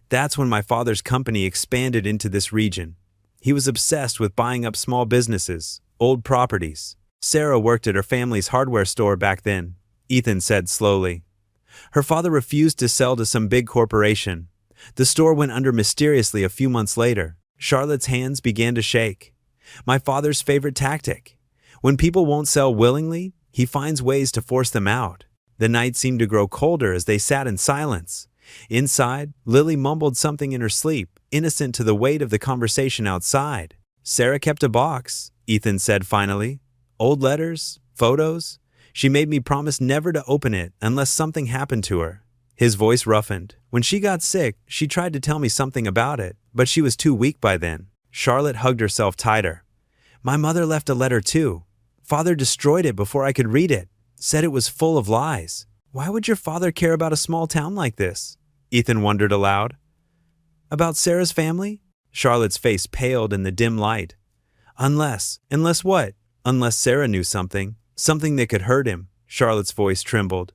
"That's when my father's company expanded into this region. He was obsessed with buying up small businesses, old properties. Sarah worked at her family's hardware store back then," Ethan said slowly. "Her father refused to sell to some big corporation. The store went under mysteriously a few months later." Charlotte's hands began to shake. "My father's favorite tactic. When people won't sell willingly, he finds ways to force them out." The night seemed to grow colder as they sat in silence. Inside, Lily mumbled something in her sleep, innocent to the weight of the conversation outside. "Sarah kept a box," Ethan said finally. "Old letters, photos. She made me promise never to open it unless something happened to her." His voice roughened. "When she got sick, she tried to tell me something about it, but she was too weak by then." Charlotte hugged herself tighter. "My mother left a letter too. Father destroyed it before I could read it. Said it was full of lies." "Why would your father care about a small town like this?" Ethan wondered aloud. "About Sarah's family?" Charlotte's face paled in the dim light. Unless what? Unless Sarah knew something that could hurt him." Charlotte's voice trembled.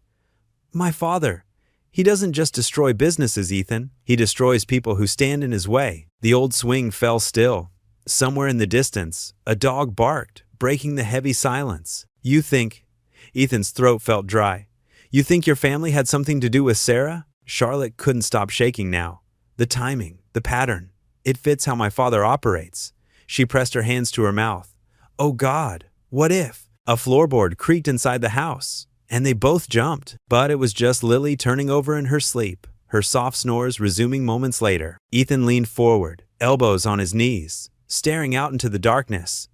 "My father. He doesn't just destroy businesses, Ethan. He destroys people who stand in his way." The old swing fell still. Somewhere in the distance, a dog barked, breaking the heavy silence. "You think—" Ethan's throat felt dry. "You think your family had something to do with Sarah?" Charlotte couldn't stop shaking now. "The timing, the pattern. It fits how my father operates." She pressed her hands to her mouth. "Oh God, what if?" A floorboard creaked inside the house, and they both jumped. But it was just Lily turning over in her sleep, her soft snores resuming moments later. Ethan leaned forward, elbows on his knees, staring out into the darkness.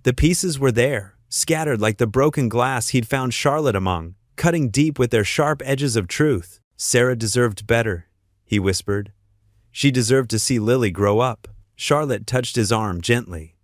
The pieces were there, scattered like the broken glass he'd found Charlotte among, cutting deep with their sharp edges of truth. Sarah deserved better. he whispered. She deserved to see Lily grow up. Charlotte touched his arm gently.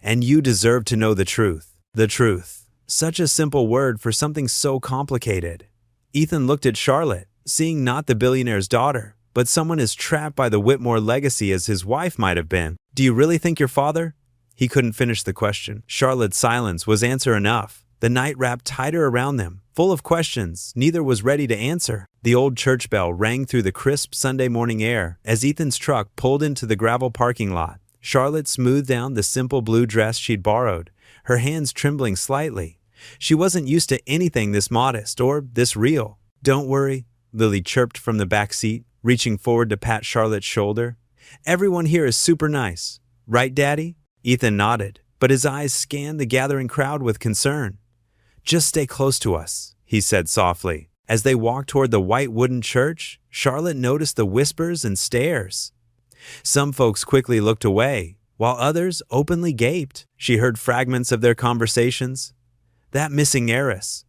And you deserve to know the truth. The truth. Such a simple word for something so complicated. Ethan looked at Charlotte, seeing not the billionaire's daughter, but someone as trapped by the Whitmore legacy as his wife might have been. Do you really think your father? He couldn't finish the question. Charlotte's silence was answer enough. The night wrapped tighter around them, full of questions neither was ready to answer. The old church bell rang through the crisp Sunday morning air as Ethan's truck pulled into the gravel parking lot. Charlotte smoothed down the simple blue dress she'd borrowed, her hands trembling slightly. She wasn't used to anything this modest or this real. Don't worry, Lily chirped from the back seat, reaching forward to pat Charlotte's shoulder. Everyone here is super nice. Right, Daddy? Ethan nodded, but his eyes scanned the gathering crowd with concern. Just stay close to us, he said softly. As they walked toward the white wooden church, Charlotte noticed the whispers and stares. Some folks quickly looked away, while others openly gaped. She heard fragments of their conversations. That missing heiress.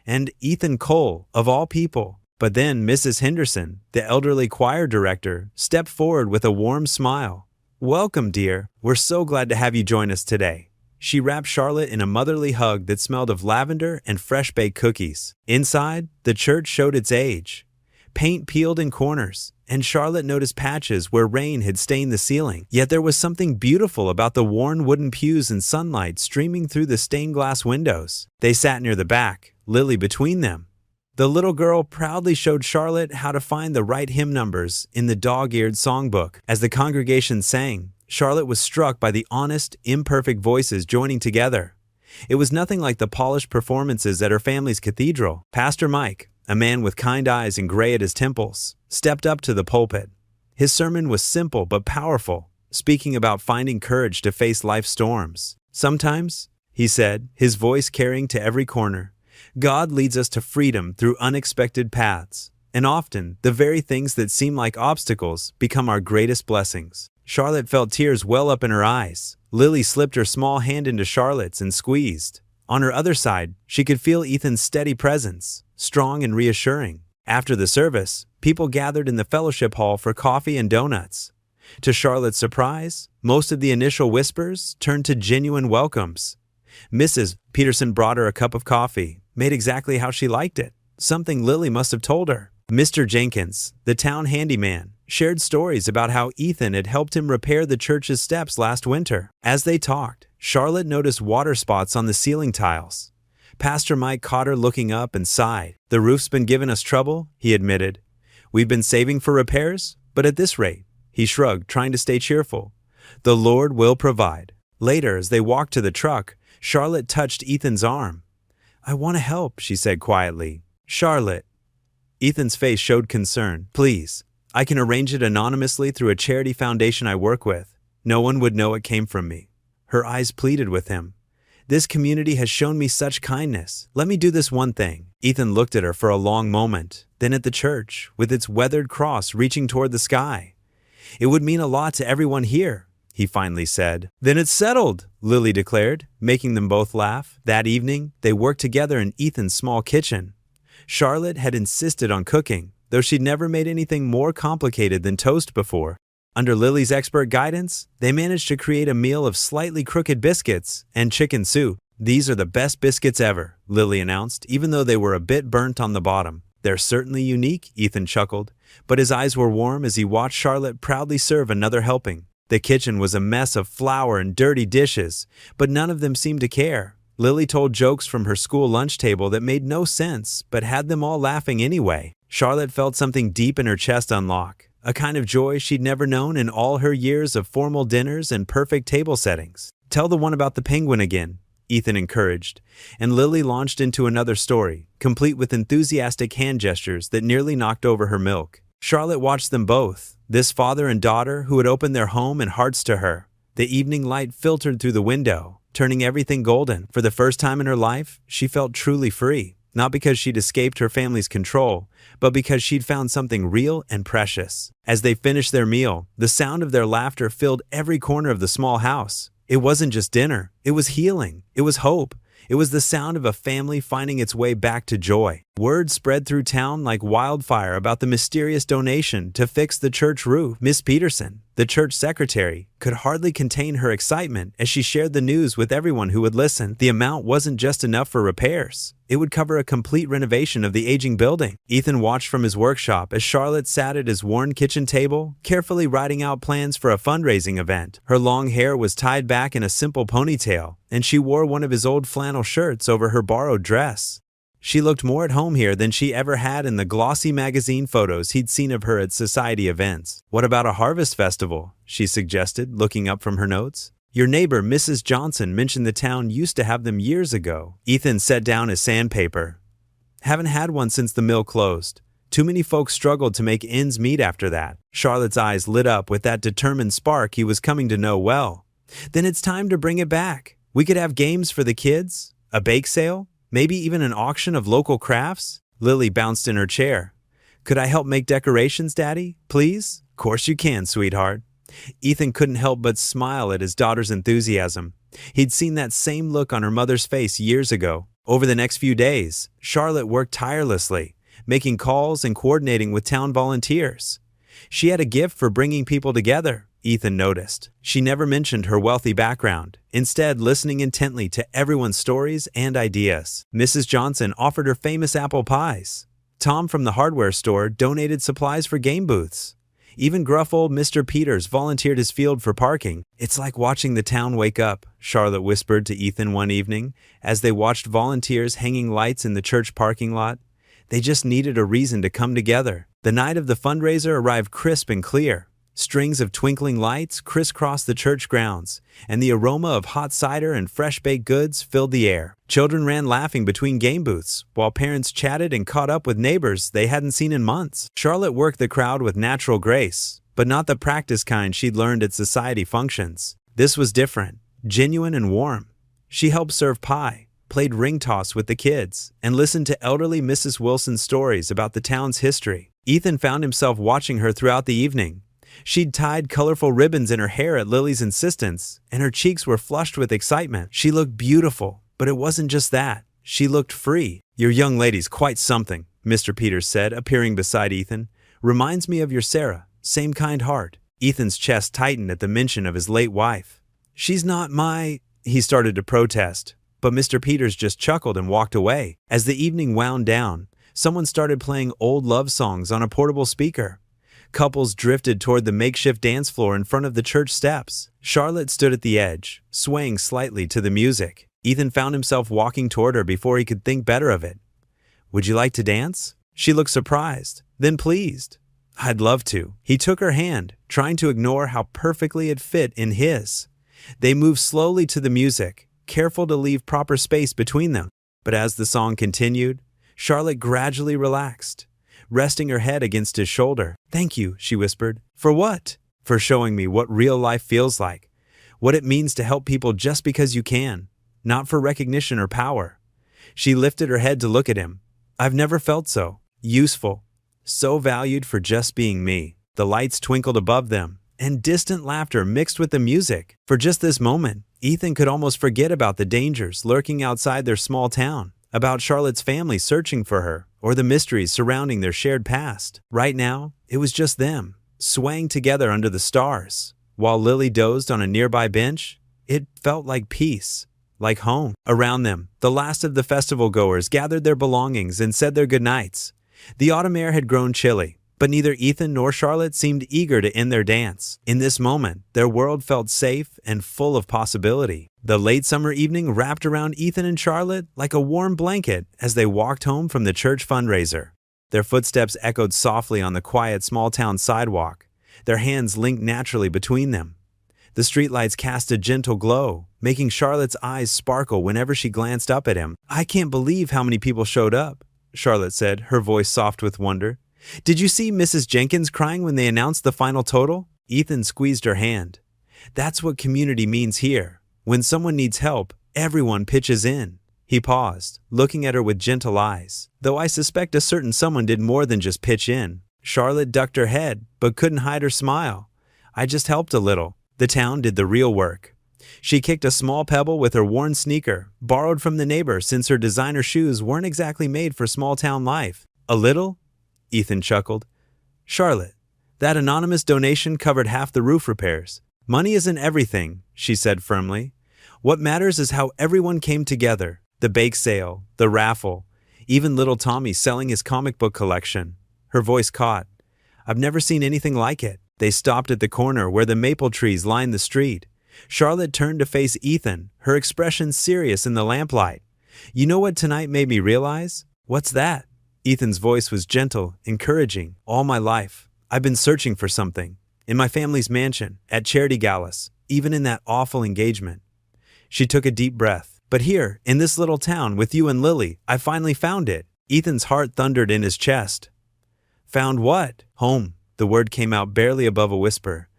And Ethan Cole, of all people. But then Mrs. Henderson, the elderly choir director, stepped forward with a warm smile. Welcome, dear. We're so glad to have you join us today. She wrapped Charlotte in a motherly hug that smelled of lavender and fresh-baked cookies. Inside, the church showed its age. Paint peeled in corners, and Charlotte noticed patches where rain had stained the ceiling. Yet there was something beautiful about the worn wooden pews and sunlight streaming through the stained glass windows. They sat near the back, Lily between them. The little girl proudly showed Charlotte how to find the right hymn numbers in the dog-eared songbook. As the congregation sang, Charlotte was struck by the honest, imperfect voices joining together. It was nothing like the polished performances at her family's cathedral. Pastor Mike, a man with kind eyes and gray at his temples, stepped up to the pulpit. His sermon was simple but powerful, speaking about finding courage to face life's storms. Sometimes, he said, his voice carrying to every corner, God leads us to freedom through unexpected paths, and often the very things that seem like obstacles become our greatest blessings. Charlotte felt tears well up in her eyes. Lily slipped her small hand into Charlotte's and squeezed. On her other side, she could feel Ethan's steady presence, strong and reassuring. After the service, people gathered in the fellowship hall for coffee and donuts. To Charlotte's surprise, most of the initial whispers turned to genuine welcomes. Mrs. Peterson brought her a cup of coffee, made exactly how she liked it, something Lily must have told her. Mr. Jenkins, the town handyman, shared stories about how Ethan had helped him repair the church's steps last winter. As they talked, Charlotte noticed water spots on the ceiling tiles. Pastor Mike caught her looking up and sighed. The roof's been giving us trouble, he admitted. We've been saving for repairs, but at this rate, he shrugged, trying to stay cheerful. The Lord will provide. Later, as they walked to the truck, Charlotte touched Ethan's arm. I want to help, she said quietly. Charlotte. Ethan's face showed concern. Please, I can arrange it anonymously through a charity foundation I work with. No one would know it came from me. Her eyes pleaded with him. This community has shown me such kindness. Let me do this one thing. Ethan looked at her for a long moment, then at the church, with its weathered cross reaching toward the sky. It would mean a lot to everyone here, he finally said. Then it's settled, Lily declared, making them both laugh. That evening, they worked together in Ethan's small kitchen. Charlotte had insisted on cooking, though she'd never made anything more complicated than toast before. Under Lily's expert guidance, they managed to create a meal of slightly crooked biscuits and chicken soup. These are the best biscuits ever, Lily announced, even though they were a bit burnt on the bottom. They're certainly unique, Ethan chuckled, but his eyes were warm as he watched Charlotte proudly serve another helping. The kitchen was a mess of flour and dirty dishes, but none of them seemed to care. Lily told jokes from her school lunch table that made no sense, but had them all laughing anyway. Charlotte felt something deep in her chest unlock, a kind of joy she'd never known in all her years of formal dinners and perfect table settings. Tell the one about the penguin again, Ethan encouraged, and Lily launched into another story, complete with enthusiastic hand gestures that nearly knocked over her milk. Charlotte watched them both, this father and daughter who had opened their home and hearts to her. The evening light filtered through the window, turning everything golden. For the first time in her life, she felt truly free, not because she'd escaped her family's control, but because she'd found something real and precious. As they finished their meal, the sound of their laughter filled every corner of the small house. It wasn't just dinner, it was healing, it was hope, it was the sound of a family finding its way back to joy. Word spread through town like wildfire about the mysterious donation to fix the church roof. Miss Peterson, the church secretary, could hardly contain her excitement as she shared the news with everyone who would listen. The amount wasn't just enough for repairs. It would cover a complete renovation of the aging building. Ethan watched from his workshop as Charlotte sat at his worn kitchen table, carefully writing out plans for a fundraising event. Her long hair was tied back in a simple ponytail, and she wore one of his old flannel shirts over her borrowed dress. She looked more at home here than she ever had in the glossy magazine photos he'd seen of her at society events. "What about a harvest festival?" she suggested, looking up from her notes. "Your neighbor, Mrs. Johnson, mentioned the town used to have them years ago." Ethan set down his sandpaper. "Haven't had one since the mill closed. Too many folks struggled to make ends meet after that." Charlotte's eyes lit up with that determined spark he was coming to know well. "Then it's time to bring it back. We could have games for the kids, a bake sale, maybe even an auction of local crafts." Lily bounced in her chair. "Could I help make decorations, Daddy? Please?" "Course you can, sweetheart." Ethan couldn't help but smile at his daughter's enthusiasm. He'd seen that same look on her mother's face years ago. Over the next few days, Charlotte worked tirelessly, making calls and coordinating with town volunteers. She had a gift for bringing people together, Ethan noticed. She never mentioned her wealthy background, instead listening intently to everyone's stories and ideas. Mrs. Johnson offered her famous apple pies. Tom from the hardware store donated supplies for game booths. Even gruff old Mr. Peters volunteered his field for parking. "It's like watching the town wake up," Charlotte whispered to Ethan one evening as they watched volunteers hanging lights in the church parking lot. They just needed a reason to come together. The night of the fundraiser arrived crisp and clear. Strings of twinkling lights crisscrossed the church grounds, and the aroma of hot cider and fresh baked goods filled the air. Children ran laughing between game booths, while parents chatted and caught up with neighbors they hadn't seen in months. Charlotte worked the crowd with natural grace, but not the practice kind she'd learned at society functions. This was different, genuine and warm. She helped serve pie, played ring toss with the kids, and listened to elderly Mrs. Wilson's stories about the town's history. Ethan found himself watching her throughout the evening. She'd tied colorful ribbons in her hair at Lily's insistence, and her cheeks were flushed with excitement. She looked beautiful, but it wasn't just that. She looked free. "Your young lady's quite something," Mr. Peters said, appearing beside Ethan. "Reminds me of your Sarah, same kind heart." Ethan's chest tightened at the mention of his late wife. "She's not my—" he started to protest, but Mr. Peters just chuckled and walked away. As the evening wound down, someone started playing old love songs on a portable speaker. Couples drifted toward the makeshift dance floor in front of the church steps. Charlotte stood at the edge, swaying slightly to the music. Ethan found himself walking toward her before he could think better of it. "Would you like to dance?" She looked surprised, then pleased. "I'd love to." He took her hand, trying to ignore how perfectly it fit in his. They moved slowly to the music, careful to leave proper space between them. But as the song continued, Charlotte gradually relaxed, resting her head against his shoulder. "Thank you," she whispered. "For what?" "For showing me what real life feels like. What it means to help people just because you can, not for recognition or power." She lifted her head to look at him. "I've never felt so useful, so valued for just being me." The lights twinkled above them, and distant laughter mixed with the music. For just this moment, Ethan could almost forget about the dangers lurking outside their small town, about Charlotte's family searching for her, or the mysteries surrounding their shared past. Right now, it was just them, swaying together under the stars. While Lily dozed on a nearby bench, it felt like peace, like home. Around them, the last of the festival goers gathered their belongings and said their goodnights. The autumn air had grown chilly, but neither Ethan nor Charlotte seemed eager to end their dance. In this moment, their world felt safe and full of possibility. The late summer evening wrapped around Ethan and Charlotte like a warm blanket as they walked home from the church fundraiser. Their footsteps echoed softly on the quiet small-town sidewalk, their hands linked naturally between them. The streetlights cast a gentle glow, making Charlotte's eyes sparkle whenever she glanced up at him. "I can't believe how many people showed up," Charlotte said, her voice soft with wonder. "Did you see Mrs. Jenkins crying when they announced the final total?" Ethan squeezed her hand. "That's what community means here. When someone needs help, everyone pitches in." He paused, looking at her with gentle eyes. "Though I suspect a certain someone did more than just pitch in." Charlotte ducked her head, but couldn't hide her smile. "I just helped a little. The town did the real work." She kicked a small pebble with her worn sneaker, borrowed from the neighbor since her designer shoes weren't exactly made for small-town life. A little? Ethan chuckled. Charlotte, that anonymous donation covered half the roof repairs. Money isn't everything, she said firmly. What matters is how everyone came together. The bake sale, the raffle, even little Tommy selling his comic book collection. Her voice caught. I've never seen anything like it. They stopped at the corner where the maple trees lined the street. Charlotte turned to face Ethan, her expression serious in the lamplight. You know what tonight made me realize? What's that? Ethan's voice was gentle, encouraging. All my life, I've been searching for something. In my family's mansion, at charity galas, even in that awful engagement. She took a deep breath. But here, in this little town, with you and Lily, I finally found it. Ethan's heart thundered in his chest. Found what? Home. The word came out barely above a whisper.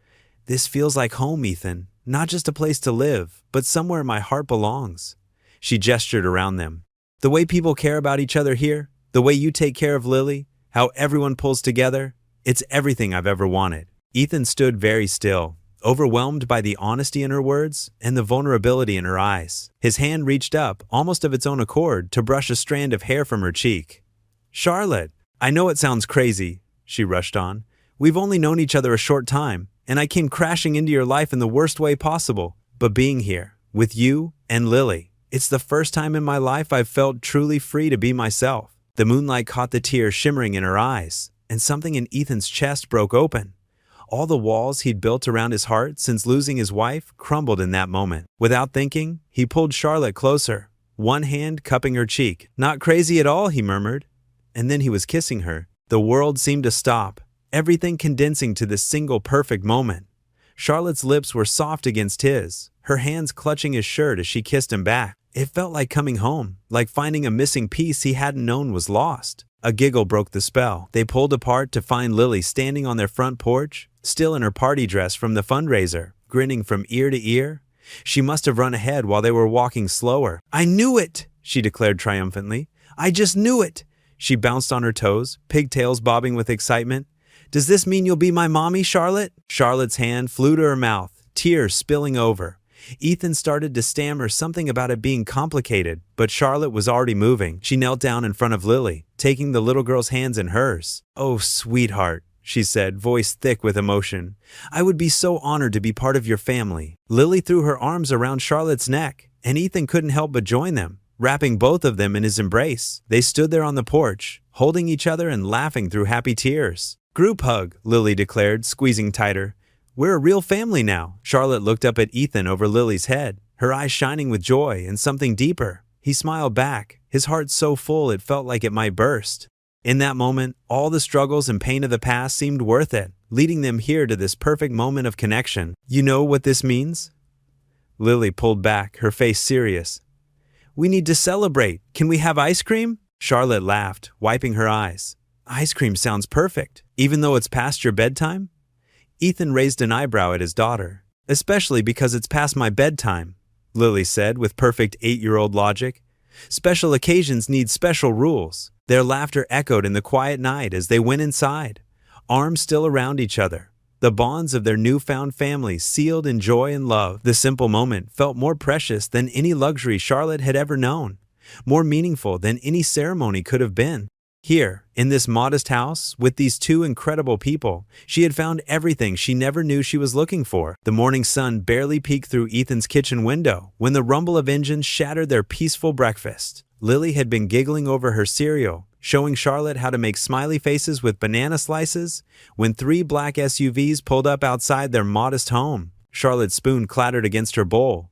This feels like home, Ethan. Not just a place to live, but somewhere my heart belongs. She gestured around them. The way people care about each other here, the way you take care of Lily, how everyone pulls together, it's everything I've ever wanted. Ethan stood very still, overwhelmed by the honesty in her words and the vulnerability in her eyes. His hand reached up, almost of its own accord, to brush a strand of hair from her cheek. Charlotte, I know it sounds crazy, she rushed on. We've only known each other a short time, and I came crashing into your life in the worst way possible. But being here, with you and Lily, it's the first time in my life I've felt truly free to be myself. The moonlight caught the tears shimmering in her eyes, and something in Ethan's chest broke open. All the walls he'd built around his heart since losing his wife crumbled in that moment. Without thinking, he pulled Charlotte closer, one hand cupping her cheek. Not crazy at all, he murmured. And then he was kissing her. The world seemed to stop, everything condensing to this single perfect moment. Charlotte's lips were soft against his, her hands clutching his shirt as she kissed him back. It felt like coming home, like finding a missing piece he hadn't known was lost. A giggle broke the spell. They pulled apart to find Lily standing on their front porch, still in her party dress from the fundraiser, grinning from ear to ear. She must have run ahead while they were walking slower. I knew it, she declared triumphantly. I just knew it. She bounced on her toes, pigtails bobbing with excitement. Does this mean you'll be my mommy, Charlotte? Charlotte's hand flew to her mouth, tears spilling over. Ethan started to stammer something about it being complicated, but Charlotte was already moving. She knelt down in front of Lily, taking the little girl's hands in hers. Oh, sweetheart, she said, voice thick with emotion. I would be so honored to be part of your family. Lily threw her arms around Charlotte's neck, and Ethan couldn't help but join them, wrapping both of them in his embrace. They stood there on the porch, holding each other and laughing through happy tears. Group hug, Lily declared, squeezing tighter. We're a real family now. Charlotte looked up at Ethan over Lily's head, her eyes shining with joy and something deeper. He smiled back, his heart so full it felt like it might burst. In that moment, all the struggles and pain of the past seemed worth it, leading them here to this perfect moment of connection. You know what this means? Lily pulled back, her face serious. We need to celebrate. Can we have ice cream? Charlotte laughed, wiping her eyes. Ice cream sounds perfect, even though it's past your bedtime? Ethan raised an eyebrow at his daughter. Especially because it's past my bedtime, Lily said with perfect 8-year-old logic. Special occasions need special rules. Their laughter echoed in the quiet night as they went inside, arms still around each other, the bonds of their newfound family sealed in joy and love. The simple moment felt more precious than any luxury Charlotte had ever known, more meaningful than any ceremony could have been. Here, in this modest house, with these two incredible people, she had found everything she never knew she was looking for. The morning sun barely peeked through Ethan's kitchen window when the rumble of engines shattered their peaceful breakfast. Lily had been giggling over her cereal, showing Charlotte how to make smiley faces with banana slices, when 3 black SUVs pulled up outside their modest home. Charlotte's spoon clattered against her bowl.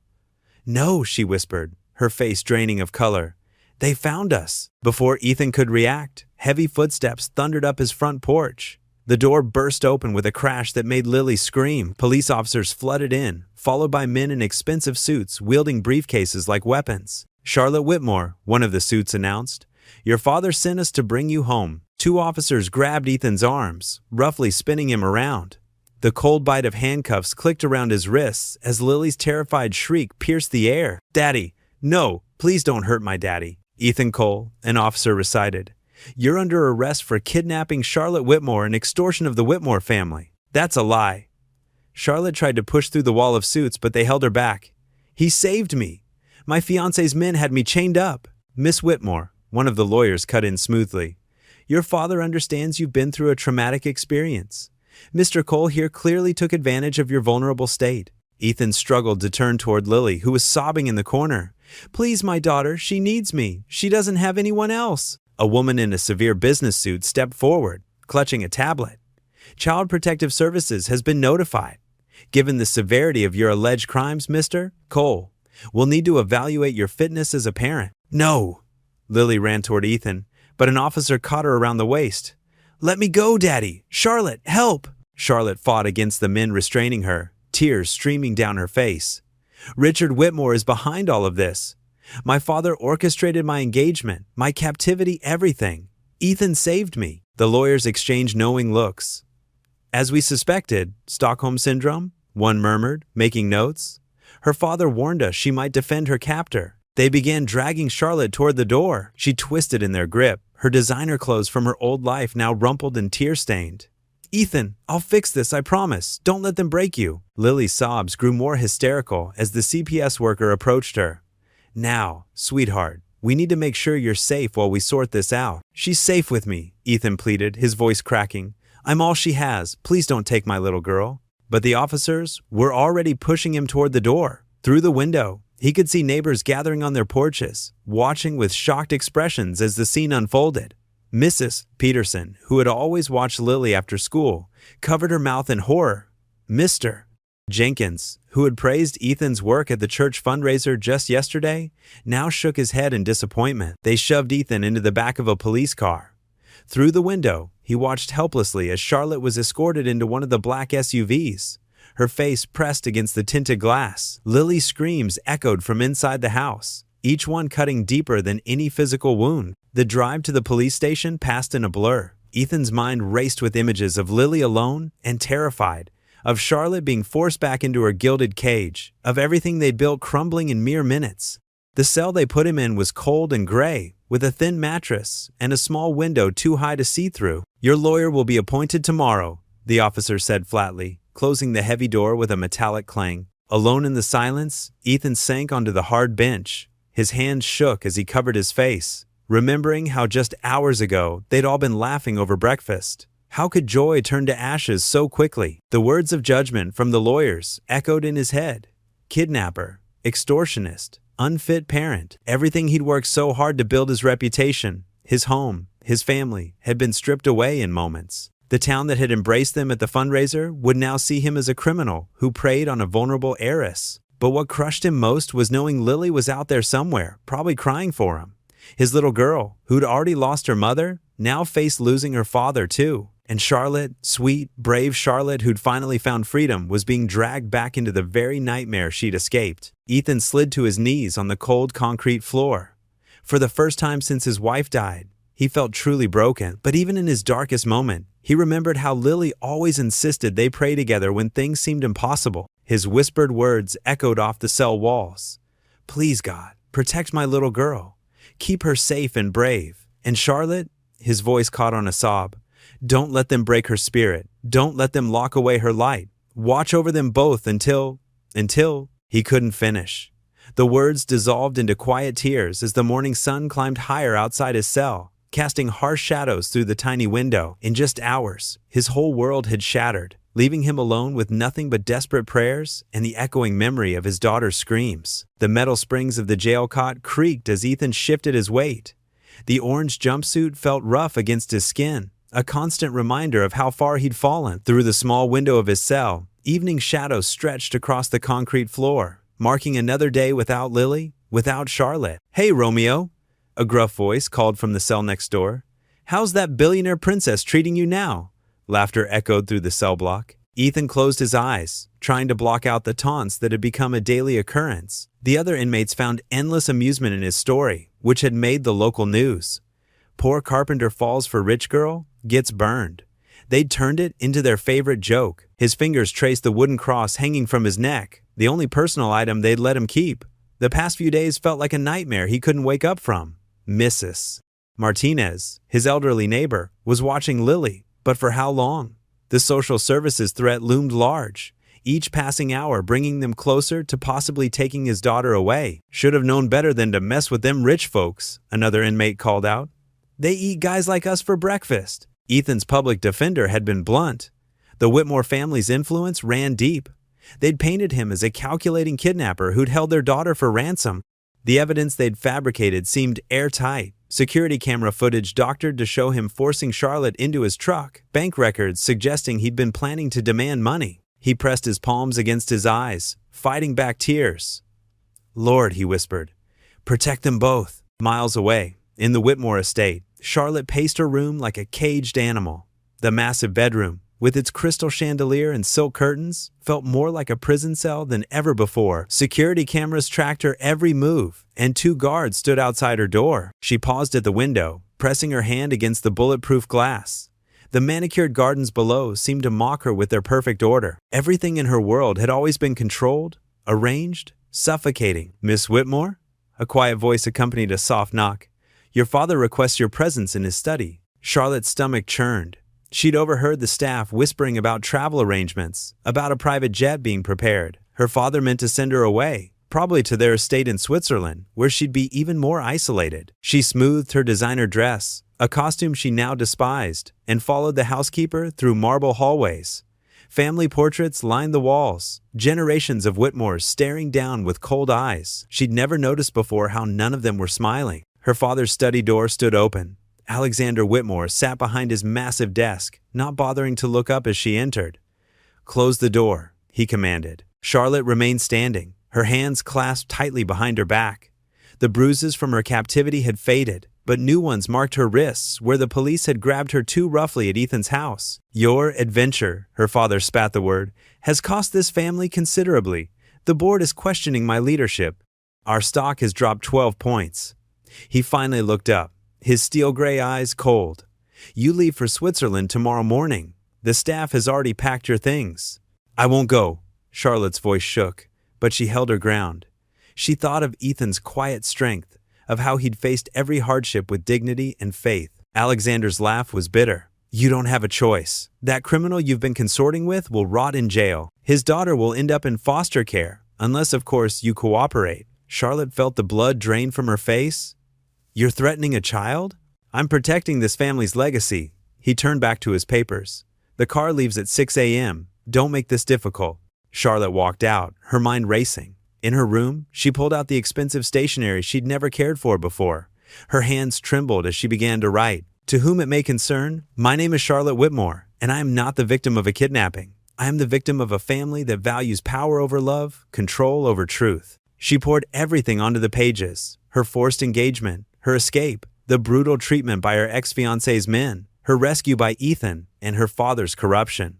No, she whispered, her face draining of color. They found us. Before Ethan could react, heavy footsteps thundered up his front porch. The door burst open with a crash that made Lily scream. Police officers flooded in, followed by men in expensive suits wielding briefcases like weapons. Charlotte Whitmore, one of the suits announced. Your father sent us to bring you home. 2 officers grabbed Ethan's arms, roughly spinning him around. The cold bite of handcuffs clicked around his wrists as Lily's terrified shriek pierced the air. Daddy, no, please don't hurt my daddy. Ethan Cole, an officer recited. You're under arrest for kidnapping Charlotte Whitmore and extortion of the Whitmore family. That's a lie. Charlotte tried to push through the wall of suits, but they held her back. He saved me. My fiancé's men had me chained up. Miss Whitmore, one of the lawyers cut in smoothly. Your father understands you've been through a traumatic experience. Mr. Cole here clearly took advantage of your vulnerable state. Ethan struggled to turn toward Lily, who was sobbing in the corner. Please, my daughter, she needs me. She doesn't have anyone else. A woman in a severe business suit stepped forward, clutching a tablet. Child Protective Services has been notified. Given the severity of your alleged crimes, Mr. Cole, we'll need to evaluate your fitness as a parent. No! Lily ran toward Ethan, but an officer caught her around the waist. Let me go, Daddy! Charlotte, help! Charlotte fought against the men restraining her, tears streaming down her face. Richard Whitmore is behind all of this. My father orchestrated my engagement, my captivity, everything. Ethan saved me. The lawyers exchanged knowing looks. As we suspected, Stockholm Syndrome, one murmured, making notes. Her father warned us she might defend her captor. They began dragging Charlotte toward the door. She twisted in their grip, her designer clothes from her old life now rumpled and tear-stained. Ethan, I'll fix this, I promise. Don't let them break you. Lily's sobs grew more hysterical as the CPS worker approached her. Now, sweetheart, we need to make sure you're safe while we sort this out. She's safe with me, Ethan pleaded, his voice cracking. I'm all she has. Please don't take my little girl. But the officers were already pushing him toward the door. Through the window, he could see neighbors gathering on their porches, watching with shocked expressions as the scene unfolded. Mrs. Peterson, who had always watched Lily after school, covered her mouth in horror. Mr. Jenkins, who had praised Ethan's work at the church fundraiser just yesterday, now shook his head in disappointment. They shoved Ethan into the back of a police car. Through the window, he watched helplessly as Charlotte was escorted into one of the black SUVs, her face pressed against the tinted glass. Lily's screams echoed from inside the house, each one cutting deeper than any physical wound. The drive to the police station passed in a blur. Ethan's mind raced with images of Lily alone and terrified, of Charlotte being forced back into her gilded cage, of everything they'd built crumbling in mere minutes. The cell they put him in was cold and gray, with a thin mattress and a small window too high to see through. Your lawyer will be appointed tomorrow, the officer said flatly, closing the heavy door with a metallic clang. Alone in the silence, Ethan sank onto the hard bench. His hands shook as he covered his face, remembering how just hours ago they'd all been laughing over breakfast. How could joy turn to ashes so quickly? The words of judgment from the lawyers echoed in his head. Kidnapper, extortionist, unfit parent. Everything he'd worked so hard to build, his reputation, his home, his family, had been stripped away in moments. The town that had embraced them at the fundraiser would now see him as a criminal who preyed on a vulnerable heiress. But what crushed him most was knowing Lily was out there somewhere, probably crying for him. His little girl, who'd already lost her mother, now faced losing her father too. And Charlotte, sweet, brave Charlotte who'd finally found freedom, was being dragged back into the very nightmare she'd escaped. Ethan slid to his knees on the cold concrete floor. For the first time since his wife died, he felt truly broken. But even in his darkest moment, he remembered how Lily always insisted they pray together when things seemed impossible. His whispered words echoed off the cell walls. Please, God, protect my little girl. Keep her safe and brave. And Charlotte, his voice caught on a sob. Don't let them break her spirit. Don't let them lock away her light. Watch over them both until he couldn't finish. The words dissolved into quiet tears as the morning sun climbed higher outside his cell, casting harsh shadows through the tiny window. In just hours, his whole world had shattered, leaving him alone with nothing but desperate prayers and the echoing memory of his daughter's screams. The metal springs of the jail cot creaked as Ethan shifted his weight. The orange jumpsuit felt rough against his skin, a constant reminder of how far he'd fallen. Through the small window of his cell, evening shadows stretched across the concrete floor, marking another day without Lily, without Charlotte. Hey, Romeo, a gruff voice called from the cell next door. How's that billionaire princess treating you now? Laughter echoed through the cell block. Ethan closed his eyes, trying to block out the taunts that had become a daily occurrence. The other inmates found endless amusement in his story, which had made the local news. Poor carpenter falls for rich girl, gets burned. They'd turned it into their favorite joke. His fingers traced the wooden cross hanging from his neck, the only personal item they'd let him keep. The past few days felt like a nightmare he couldn't wake up from. Mrs. Martinez, his elderly neighbor, was watching Lily, but for how long? The social services threat loomed large. each passing hour bringing them closer to possibly taking his daughter away. "Should have known better than to mess with them rich folks," another inmate called out. "They eat guys like us for breakfast." Ethan's public defender had been blunt. The Whitmore family's influence ran deep. They'd painted him as a calculating kidnapper who'd held their daughter for ransom. The evidence they'd fabricated seemed airtight. Security camera footage doctored to show him forcing Charlotte into his truck, bank records suggesting he'd been planning to demand money. He pressed his palms against his eyes, fighting back tears. "Lord," he whispered, "protect them both." Miles away, in the Whitmore estate, Charlotte paced her room like a caged animal. The massive bedroom, with its crystal chandelier and silk curtains, felt more like a prison cell than ever before. Security cameras tracked her every move, and 2 guards stood outside her door. She paused at the window, pressing her hand against the bulletproof glass. The manicured gardens below seemed to mock her with their perfect order. Everything in her world had always been controlled, arranged, suffocating. "Miss Whitmore?" A quiet voice accompanied a soft knock. "Your father requests your presence in his study." Charlotte's stomach churned. She'd overheard the staff whispering about travel arrangements, about a private jet being prepared. Her father meant to send her away, probably to their estate in Switzerland, where she'd be even more isolated. She smoothed her designer dress, a costume she now despised, and followed the housekeeper through marble hallways. Family portraits lined the walls, generations of Whitmores staring down with cold eyes. She'd never noticed before how none of them were smiling. Her father's study door stood open. Alexander Whitmore sat behind his massive desk, not bothering to look up as she entered. "Close the door," he commanded. Charlotte remained standing, her hands clasped tightly behind her back. The bruises from her captivity had faded, but new ones marked her wrists where the police had grabbed her too roughly at Ethan's house. "Your adventure," her father spat the word, "has cost this family considerably. The board is questioning my leadership. Our stock has dropped 12 points. He finally looked up, his steel gray eyes cold. "You leave for Switzerland tomorrow morning. The staff has already packed your things." "I won't go." Charlotte's voice shook, but she held her ground. She thought of Ethan's quiet strength, of how he'd faced every hardship with dignity and faith. Alexander's laugh was bitter. "You don't have a choice. That criminal you've been consorting with will rot in jail. His daughter will end up in foster care, unless, of course, you cooperate." Charlotte felt the blood drain from her face. "You're threatening a child?" "I'm protecting this family's legacy." He turned back to his papers. "The car leaves at 6 a.m. Don't make this difficult." Charlotte walked out, her mind racing. In her room, she pulled out the expensive stationery she'd never cared for before. Her hands trembled as she began to write. "To whom it may concern, my name is Charlotte Whitmore, and I am not the victim of a kidnapping. I am the victim of a family that values power over love, control over truth." She poured everything onto the pages: her forced engagement, her escape, the brutal treatment by her ex-fiancé's men, her rescue by Ethan, and her father's corruption.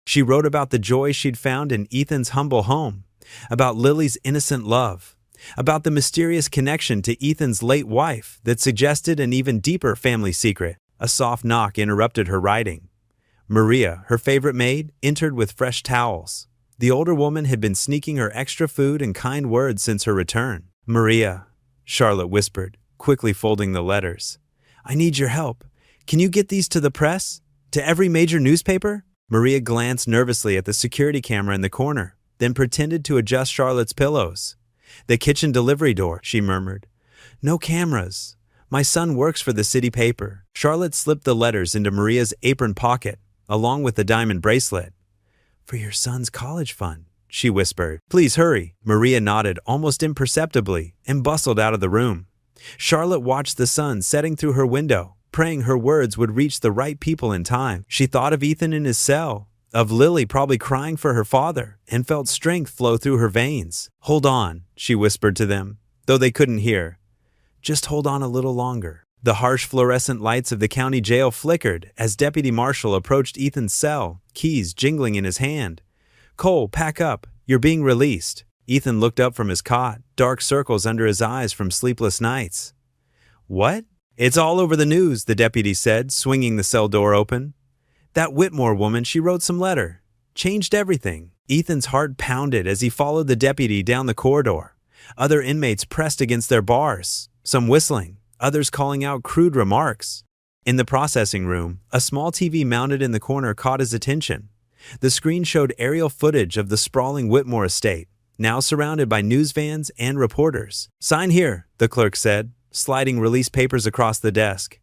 She wrote about the joy she'd found in Ethan's humble home, about Lily's innocent love, about the mysterious connection to Ethan's late wife that suggested an even deeper family secret. A soft knock interrupted her writing. Maria, her favorite maid, entered with fresh towels. The older woman had been sneaking her extra food and kind words since her return. "Maria," Charlotte whispered, quickly folding the letters. "I need your help. Can you get these to the press? To every major newspaper?" Maria glanced nervously at the security camera in the corner, then pretended to adjust Charlotte's pillows. "The kitchen delivery door," she murmured. "No cameras. My son works for the city paper." Charlotte slipped the letters into Maria's apron pocket, along with the diamond bracelet. "For your son's college fund," she whispered. "Please hurry." Maria nodded almost imperceptibly and bustled out of the room. Charlotte watched the sun setting through her window, praying her words would reach the right people in time. She thought of Ethan in his cell, of Lily probably crying for her father, and felt strength flow through her veins. "Hold on," she whispered to them, though they couldn't hear. "Just hold on a little longer." The harsh fluorescent lights of the county jail flickered as Deputy Marshal approached Ethan's cell, keys jingling in his hand. "Cole, pack up. You're being released." Ethan looked up from his cot, dark circles under his eyes from sleepless nights. "What?" "It's all over the news," the deputy said, swinging the cell door open. "That Whitmore woman, she wrote some letter. Changed everything." Ethan's heart pounded as he followed the deputy down the corridor. Other inmates pressed against their bars, some whistling, others calling out crude remarks. In the processing room, a small TV mounted in the corner caught his attention. The screen showed aerial footage of the sprawling Whitmore estate, now surrounded by news vans and reporters. "Sign here," the clerk said, sliding release papers across the desk.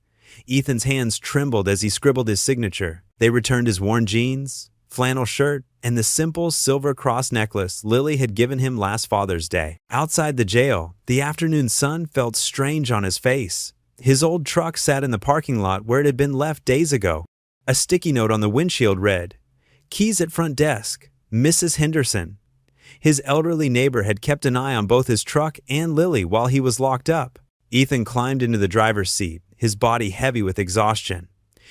Ethan's hands trembled as he scribbled his signature. They returned his worn jeans, flannel shirt, and the simple silver cross necklace Lily had given him last Father's Day. Outside the jail, the afternoon sun felt strange on his face. His old truck sat in the parking lot where it had been left days ago. A sticky note on the windshield read, "Keys at front desk, Mrs. Henderson." His elderly neighbor had kept an eye on both his truck and Lily while he was locked up. Ethan climbed into the driver's seat, his body heavy with exhaustion.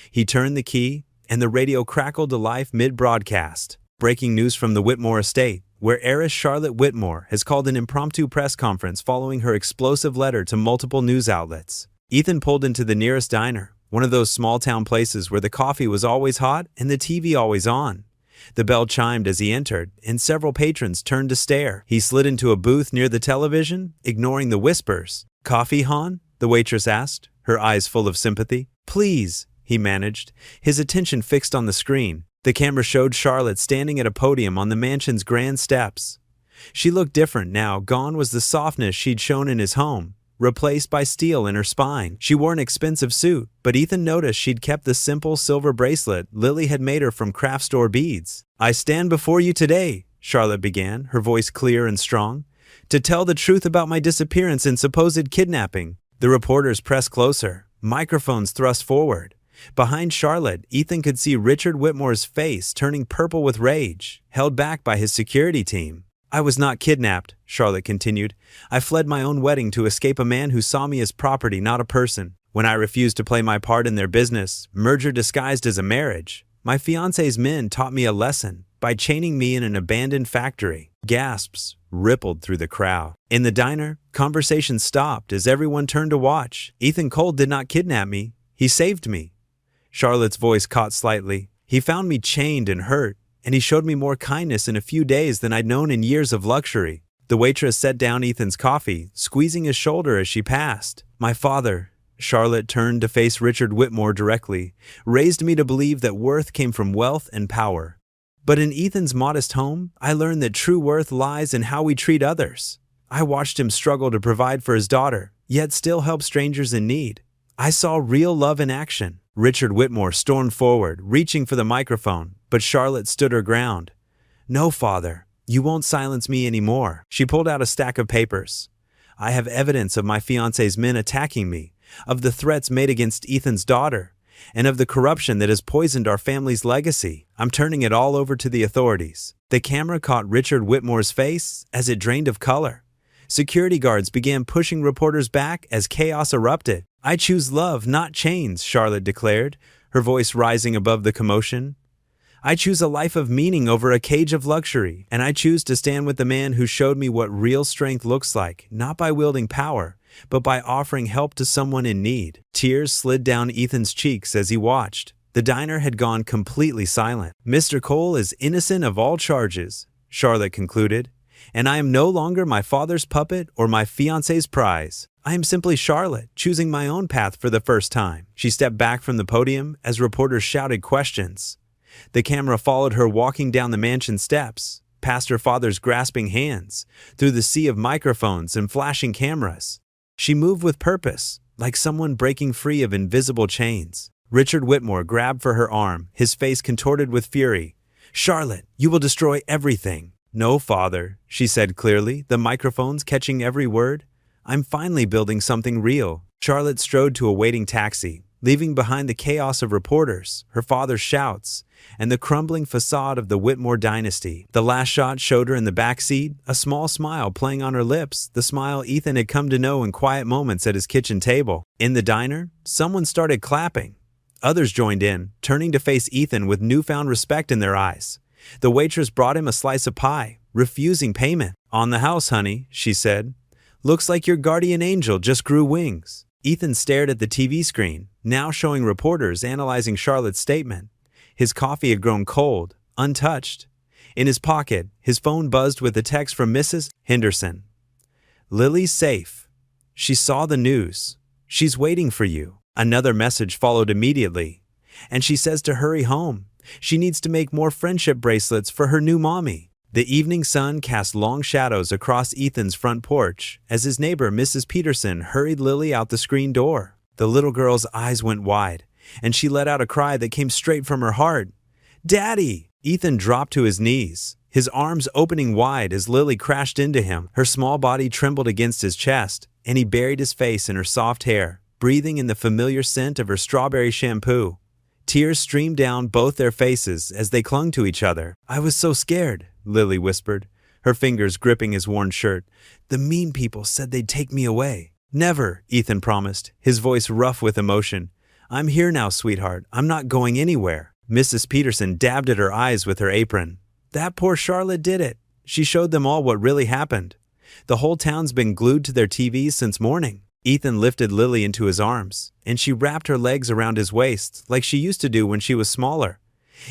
He turned the key, and the radio crackled to life mid-broadcast. Breaking news from the Whitmore estate, where heiress Charlotte Whitmore has called an impromptu press conference following her explosive letter to multiple news outlets. Ethan pulled into the nearest diner, one of those small-town places where the coffee was always hot and the TV always on. The bell chimed as he entered, and several patrons turned to stare. He slid into a booth near the television, ignoring the whispers. "Coffee, hon?" the waitress asked, her eyes full of sympathy. "Please," he managed, his attention fixed on the screen. The camera showed Charlotte standing at a podium on the mansion's grand steps. She looked different now. Gone was the softness she'd shown in his home, replaced by steel in her spine. She wore an expensive suit, but Ethan noticed she'd kept the simple silver bracelet Lily had made her from craft store beads. "I stand before you today," Charlotte began, her voice clear and strong, "to tell the truth about my disappearance and supposed kidnapping." The reporters pressed closer, microphones thrust forward. Behind Charlotte, Ethan could see Richard Whitmore's face turning purple with rage, held back by his security team. "I was not kidnapped," Charlotte continued. "I fled my own wedding to escape a man who saw me as property, not a person. When I refused to play my part in their business, merger disguised as a marriage, my fiancé's men taught me a lesson by chaining me in an abandoned factory." Gasps rippled through the crowd. In the diner, conversation stopped as everyone turned to watch. "Ethan Cole did not kidnap me. He saved me." Charlotte's voice caught slightly. "He found me chained and hurt, and he showed me more kindness in a few days than I'd known in years of luxury." The waitress set down Ethan's coffee, squeezing his shoulder as she passed. "My father," Charlotte turned to face Richard Whitmore directly, "raised me to believe that worth came from wealth and power. But in Ethan's modest home, I learned that true worth lies in how we treat others. I watched him struggle to provide for his daughter, yet still help strangers in need. I saw real love in action." Richard Whitmore stormed forward, reaching for the microphone, but Charlotte stood her ground. "No, father, you won't silence me anymore." She pulled out a stack of papers. "I have evidence of my fiancé's men attacking me, of the threats made against Ethan's daughter, and of the corruption that has poisoned our family's legacy. I'm turning it all over to the authorities." The camera caught Richard Whitmore's face as it drained of color. Security guards began pushing reporters back as chaos erupted. "I choose love, not chains," Charlotte declared, her voice rising above the commotion. "I choose a life of meaning over a cage of luxury, and I choose to stand with the man who showed me what real strength looks like, not by wielding power, but by offering help to someone in need." Tears slid down Ethan's cheeks as he watched. The diner had gone completely silent. "Mr. Cole is innocent of all charges," Charlotte concluded, "and I am no longer my father's puppet or my fiancé's prize. I am simply Charlotte, choosing my own path for the first time." She stepped back from the podium as reporters shouted questions. The camera followed her walking down the mansion steps, past her father's grasping hands, through the sea of microphones and flashing cameras. She moved with purpose, like someone breaking free of invisible chains. Richard Whitmore grabbed for her arm, his face contorted with fury. "Charlotte, you will destroy everything." "No, father," she said clearly, the microphones catching every word. "I'm finally building something real." Charlotte strode to a waiting taxi, leaving behind the chaos of reporters, her father's shouts, and the crumbling facade of the Whitmore dynasty. The last shot showed her in the back seat, a small smile playing on her lips, the smile Ethan had come to know in quiet moments at his kitchen table. In the diner, someone started clapping. Others joined in, turning to face Ethan with newfound respect in their eyes. The waitress brought him a slice of pie, refusing payment. "On the house, honey," she said. "Looks like your guardian angel just grew wings." Ethan stared at the TV screen, now showing reporters analyzing Charlotte's statement. His coffee had grown cold, untouched. In his pocket, his phone buzzed with a text from Mrs. Henderson. "Lily's safe. She saw the news. She's waiting for you." Another message followed immediately. "And she says to hurry home. She needs to make more friendship bracelets for her new mommy. The evening sun cast long shadows across Ethan's front porch as his neighbor, Mrs. Peterson, hurried Lily out the screen door. The little girl's eyes went wide, and she let out a cry that came straight from her heart. "Daddy!" Ethan dropped to his knees, his arms opening wide as Lily crashed into him. Her small body trembled against his chest, and he buried his face in her soft hair, breathing in the familiar scent of her strawberry shampoo. Tears streamed down both their faces as they clung to each other. "I was so scared," Lily whispered, her fingers gripping his worn shirt. "The mean people said they'd take me away." "Never," Ethan promised, his voice rough with emotion. "I'm here now, sweetheart. I'm not going anywhere." Mrs. Peterson dabbed at her eyes with her apron. "That poor Charlotte did it. She showed them all what really happened. The whole town's been glued to their TVs since morning." Ethan lifted Lily into his arms, and she wrapped her legs around his waist like she used to do when she was smaller.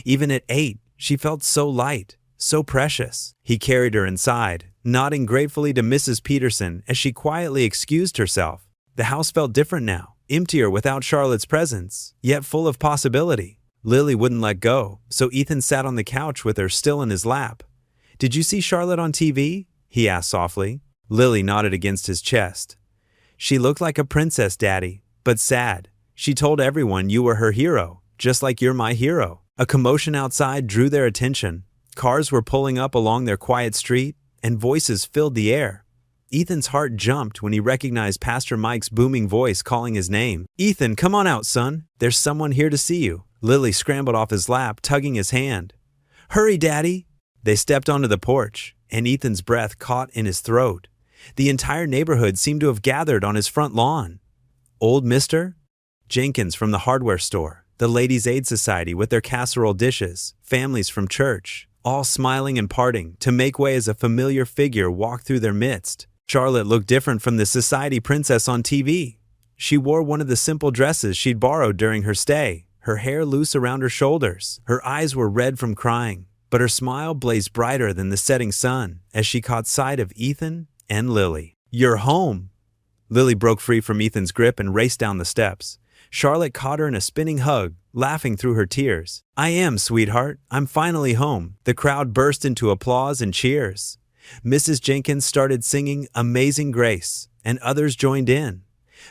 Even at 8, she felt so light, so precious. He carried her inside, nodding gratefully to Mrs. Peterson as she quietly excused herself. The house felt different now, emptier without Charlotte's presence, yet full of possibility. Lily wouldn't let go, so Ethan sat on the couch with her still in his lap. "Did you see Charlotte on TV?" he asked softly. Lily nodded against his chest. "She looked like a princess, Daddy, but sad. She told everyone you were her hero, just like you're my hero." A commotion outside drew their attention. Cars were pulling up along their quiet street, and voices filled the air. Ethan's heart jumped when he recognized Pastor Mike's booming voice calling his name. "Ethan, come on out, son. There's someone here to see you." Lily scrambled off his lap, tugging his hand. "Hurry, Daddy!" They stepped onto the porch, and Ethan's breath caught in his throat. The entire neighborhood seemed to have gathered on his front lawn. Old Mr. Jenkins from the hardware store, the Ladies' Aid Society with their casserole dishes, families from church, all smiling and parting to make way as a familiar figure walked through their midst. Charlotte looked different from the society princess on TV. She wore one of the simple dresses she'd borrowed during her stay, her hair loose around her shoulders. Her eyes were red from crying, but her smile blazed brighter than the setting sun as she caught sight of Ethan and Lily. "You're home!" Lily broke free from Ethan's grip and raced down the steps. Charlotte caught her in a spinning hug, laughing through her tears. "I am, sweetheart. I'm finally home." The crowd burst into applause and cheers. Mrs. Jenkins started singing Amazing Grace, and others joined in.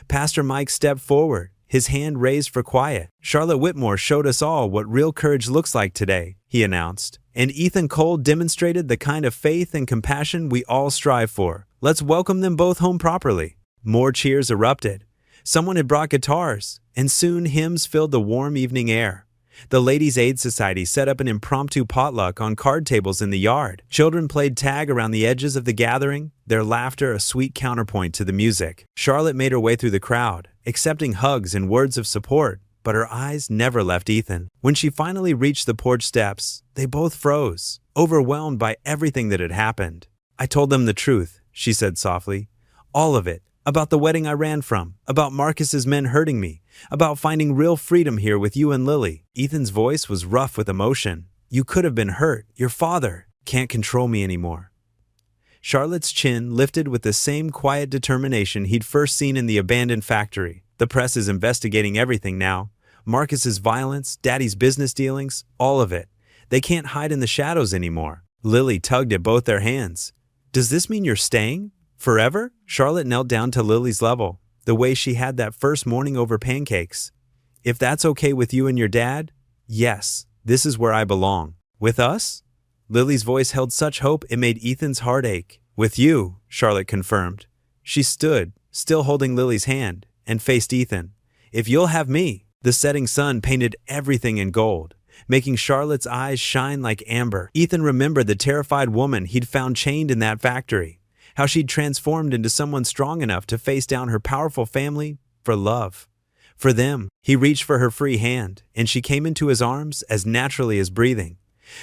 Pastor Mike stepped forward, his hand raised for quiet. "Charlotte Whitmore showed us all what real courage looks like today," he announced. "And Ethan Cole demonstrated the kind of faith and compassion we all strive for. Let's welcome them both home properly." More cheers erupted. Someone had brought guitars, and soon hymns filled the warm evening air. The Ladies' Aid Society set up an impromptu potluck on card tables in the yard. Children played tag around the edges of the gathering, their laughter a sweet counterpoint to the music. Charlotte made her way through the crowd, accepting hugs and words of support, but her eyes never left Ethan. When she finally reached the porch steps, they both froze, overwhelmed by everything that had happened. "I told them the truth," she said softly. "All of it. About the wedding I ran from, about Marcus's men hurting me, about finding real freedom here with you and Lily." Ethan's voice was rough with emotion. "You could have been hurt. Your father can't control me anymore." Charlotte's chin lifted with the same quiet determination he'd first seen in the abandoned factory. "The press is investigating everything now. Marcus's violence, Daddy's business dealings, all of it. They can't hide in the shadows anymore." Lily tugged at both their hands. "Does this mean you're staying? Forever?" Charlotte knelt down to Lily's level, the way she had that first morning over pancakes. "If that's okay with you and your dad, yes, this is where I belong." "With us?" Lily's voice held such hope it made Ethan's heart ache. "With you," Charlotte confirmed. She stood, still holding Lily's hand, and faced Ethan. "If you'll have me." The setting sun painted everything in gold, making Charlotte's eyes shine like amber. Ethan remembered the terrified woman he'd found chained in that factory, how she'd transformed into someone strong enough to face down her powerful family for love. For them, he reached for her free hand, and she came into his arms as naturally as breathing.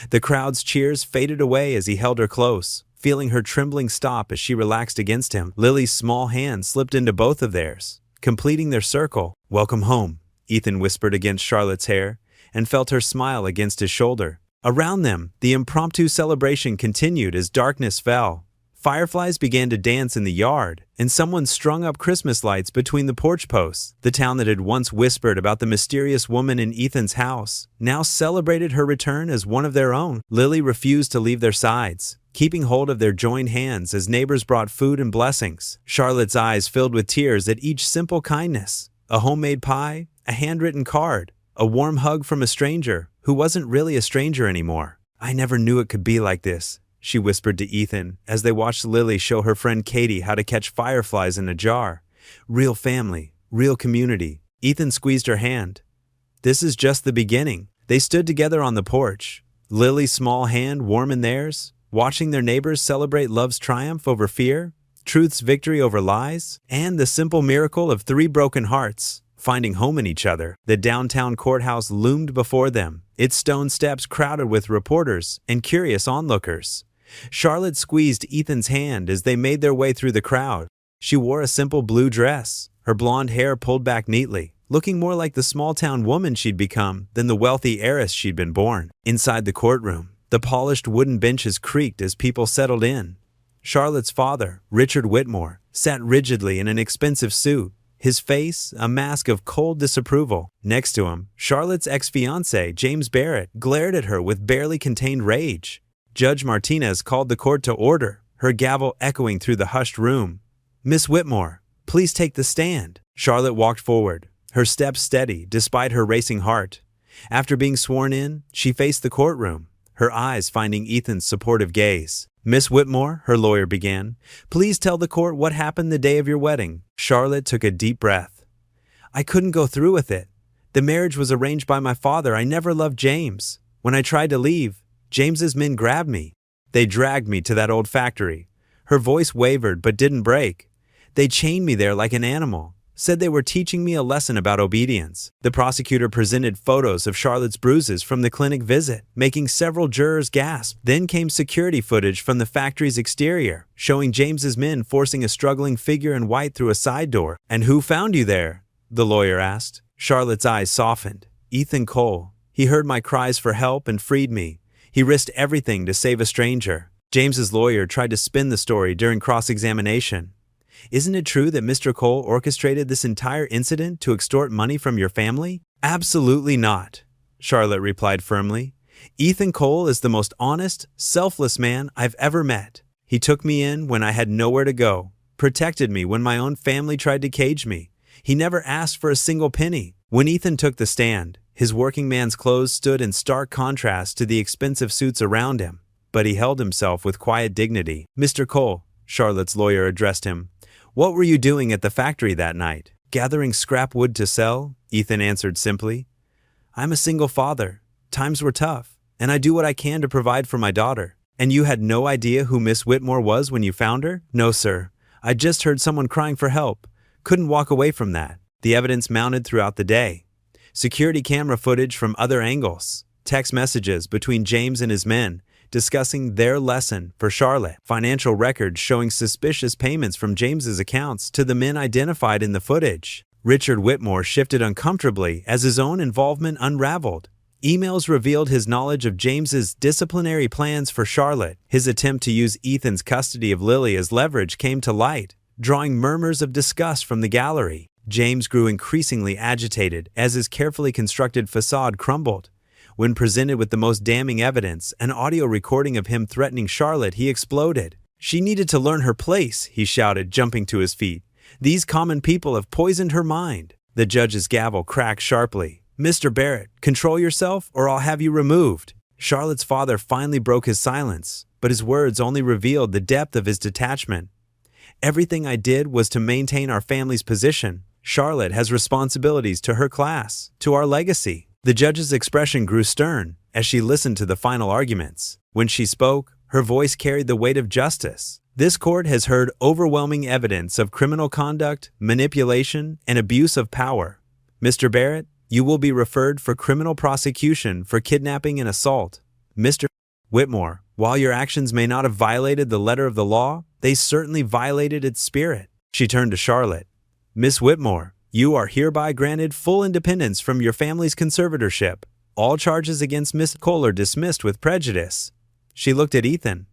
The crowd's cheers faded away as he held her close, feeling her trembling stop as she relaxed against him. Lily's small hand slipped into both of theirs, completing their circle. "Welcome home," Ethan whispered against Charlotte's hair, and felt her smile against his shoulder. Around them, the impromptu celebration continued as darkness fell, Fireflies began to dance in the yard, and someone strung up Christmas lights between the porch posts. The town that had once whispered about the mysterious woman in Ethan's house now celebrated her return as one of their own. Lily refused to leave their sides, keeping hold of their joined hands as neighbors brought food and blessings. Charlotte's eyes filled with tears at each simple kindness: a homemade pie, a handwritten card, a warm hug from a stranger who wasn't really a stranger anymore. "I never knew it could be like this," she whispered to Ethan as they watched Lily show her friend Katie how to catch fireflies in a jar. "Real family, real community." Ethan squeezed her hand. "This is just the beginning." They stood together on the porch, Lily's small hand warm in theirs, watching their neighbors celebrate love's triumph over fear, truth's victory over lies, and the simple miracle of three broken hearts finding home in each other. The downtown courthouse loomed before them, its stone steps crowded with reporters and curious onlookers. Charlotte squeezed Ethan's hand as they made their way through the crowd. She wore a simple blue dress, her blonde hair pulled back neatly, looking more like the small-town woman she'd become than the wealthy heiress she'd been born. Inside the courtroom, the polished wooden benches creaked as people settled in. Charlotte's father, Richard Whitmore, sat rigidly in an expensive suit, his face a mask of cold disapproval. Next to him, Charlotte's ex-fiancé, James Barrett, glared at her with barely contained rage. Judge Martinez called the court to order, her gavel echoing through the hushed room. "Miss Whitmore, please take the stand." Charlotte walked forward, her steps steady despite her racing heart. After being sworn in, she faced the courtroom, her eyes finding Ethan's supportive gaze. "Miss Whitmore," her lawyer began, "please tell the court what happened the day of your wedding." Charlotte took a deep breath. "I couldn't go through with it. The marriage was arranged by my father. I never loved James. When I tried to leave, James's men grabbed me. They dragged me to that old factory." Her voice wavered but didn't break. "They chained me there like an animal, said they were teaching me a lesson about obedience." The prosecutor presented photos of Charlotte's bruises from the clinic visit, making several jurors gasp. Then came security footage from the factory's exterior, showing James's men forcing a struggling figure in white through a side door. "And who found you there?" the lawyer asked. Charlotte's eyes softened. "Ethan Cole. He heard my cries for help and freed me. He risked everything to save a stranger." James's lawyer tried to spin the story during cross-examination. "Isn't it true that Mr. Cole orchestrated this entire incident to extort money from your family?" "Absolutely not," Charlotte replied firmly. "Ethan Cole is the most honest, selfless man I've ever met. He took me in when I had nowhere to go, protected me when my own family tried to cage me. He never asked for a single penny." When Ethan took the stand, his working man's clothes stood in stark contrast to the expensive suits around him, but he held himself with quiet dignity. "Mr. Cole," Charlotte's lawyer addressed him, "what were you doing at the factory that night?" "Gathering scrap wood to sell," Ethan answered simply. "I'm a single father. Times were tough, and I do what I can to provide for my daughter." "And you had no idea who Miss Whitmore was when you found her?" "No, sir. I just heard someone crying for help. Couldn't walk away from that." The evidence mounted throughout the day. Security camera footage from other angles, text messages between James and his men, discussing their lesson for Charlotte, financial records showing suspicious payments from James's accounts to the men identified in the footage. Richard Whitmore shifted uncomfortably as his own involvement unraveled. Emails revealed his knowledge of James's disciplinary plans for Charlotte. His attempt to use Ethan's custody of Lily as leverage came to light, drawing murmurs of disgust from the gallery. James grew increasingly agitated as his carefully constructed facade crumbled. When presented with the most damning evidence, an audio recording of him threatening Charlotte, he exploded. "She needed to learn her place," he shouted, jumping to his feet. "These common people have poisoned her mind." The judge's gavel cracked sharply. "Mr. Barrett, control yourself or I'll have you removed." Charlotte's father finally broke his silence, but his words only revealed the depth of his detachment. "Everything I did was to maintain our family's position. Charlotte has responsibilities to her class, to our legacy." The judge's expression grew stern as she listened to the final arguments. When she spoke, her voice carried the weight of justice. "This court has heard overwhelming evidence of criminal conduct, manipulation, and abuse of power. Mr. Barrett, you will be referred for criminal prosecution for kidnapping and assault. Mr. Whitmore, while your actions may not have violated the letter of the law, they certainly violated its spirit." She turned to Charlotte. "Miss Whitmore, you are hereby granted full independence from your family's conservatorship. All charges against Miss Cole are dismissed with prejudice." She looked at Ethan.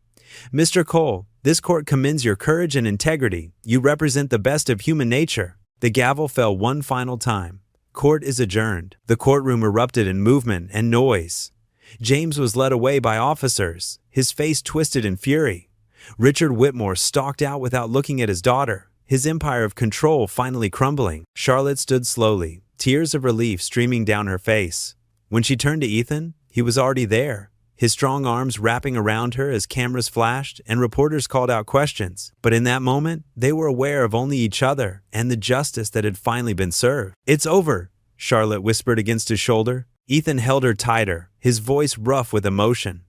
"Mr. Cole, This court commends your courage and integrity. You represent the best of human nature." The gavel fell one final time. Court is adjourned. The courtroom erupted in movement and noise. James was led away by officers, his face twisted in fury. Richard Whitmore stalked out without looking at his daughter, his empire of control finally crumbling. Charlotte stood slowly, tears of relief streaming down her face. When she turned to Ethan, he was already there, his strong arms wrapping around her as cameras flashed and reporters called out questions. But in that moment, they were aware of only each other and the justice that had finally been served. "It's over," Charlotte whispered against his shoulder. Ethan held her tighter, his voice rough with emotion.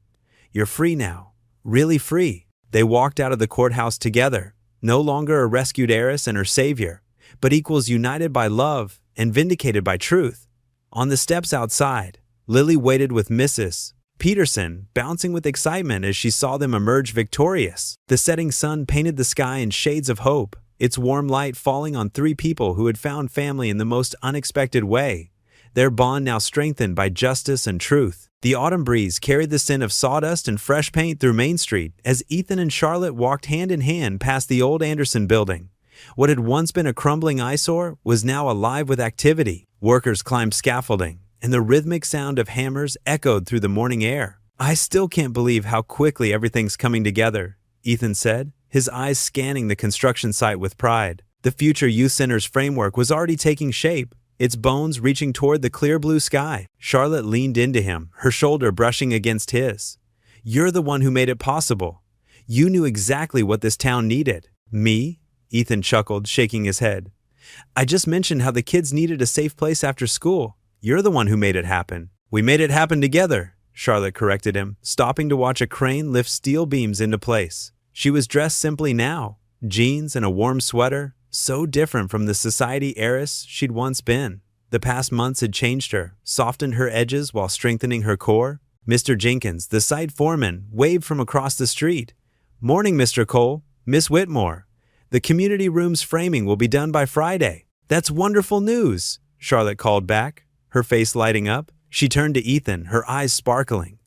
"You're free now, really free." They walked out of the courthouse together, no longer a rescued heiress and her savior, but equals united by love and vindicated by truth. On the steps outside, Lily waited with Mrs. Peterson, bouncing with excitement as she saw them emerge victorious. The setting sun painted the sky in shades of hope, its warm light falling on three people who had found family in the most unexpected way, their bond now strengthened by justice and truth. The autumn breeze carried the scent of sawdust and fresh paint through Main Street as Ethan and Charlotte walked hand in hand past the old Anderson building. What had once been a crumbling eyesore was now alive with activity. Workers climbed scaffolding, and the rhythmic sound of hammers echoed through the morning air. "I still can't believe how quickly everything's coming together," Ethan said, his eyes scanning the construction site with pride. The future youth center's framework was already taking shape, its bones reaching toward the clear blue sky. Charlotte leaned into him, her shoulder brushing against his. "You're the one who made it possible. You knew exactly what this town needed." "Me?" Ethan chuckled, shaking his head. "I just mentioned how the kids needed a safe place after school. You're the one who made it happen." "We made it happen together," Charlotte corrected him, stopping to watch a crane lift steel beams into place. She was dressed simply now, jeans and a warm sweater, so different from the society heiress she'd once been. The past months had changed her, softened her edges while strengthening her core. Mr. Jenkins, the site foreman, waved from across the street. "Morning, Mr. Cole. Miss Whitmore. The community room's framing will be done by Friday." "That's wonderful news," Charlotte called back, her face lighting up. She turned to Ethan, her eyes sparkling.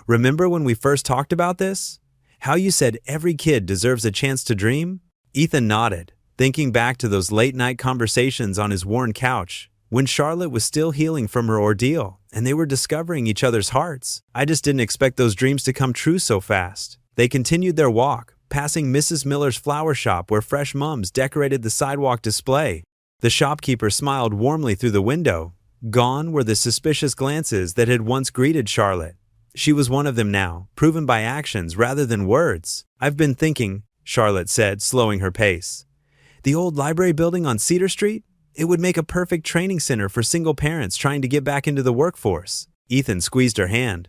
"Remember when we first talked about this? How you said every kid deserves a chance to dream?" Ethan nodded, thinking back to those late-night conversations on his worn couch, when Charlotte was still healing from her ordeal, and they were discovering each other's hearts. "I just didn't expect those dreams to come true so fast." They continued their walk, passing Mrs. Miller's flower shop where fresh mums decorated the sidewalk display. The shopkeeper smiled warmly through the window. Gone were the suspicious glances that had once greeted Charlotte. She was one of them now, proven by actions rather than words. "I've been thinking," Charlotte said, slowing her pace. "The old library building on Cedar Street? It would make a perfect training center for single parents trying to get back into the workforce." Ethan squeezed her hand.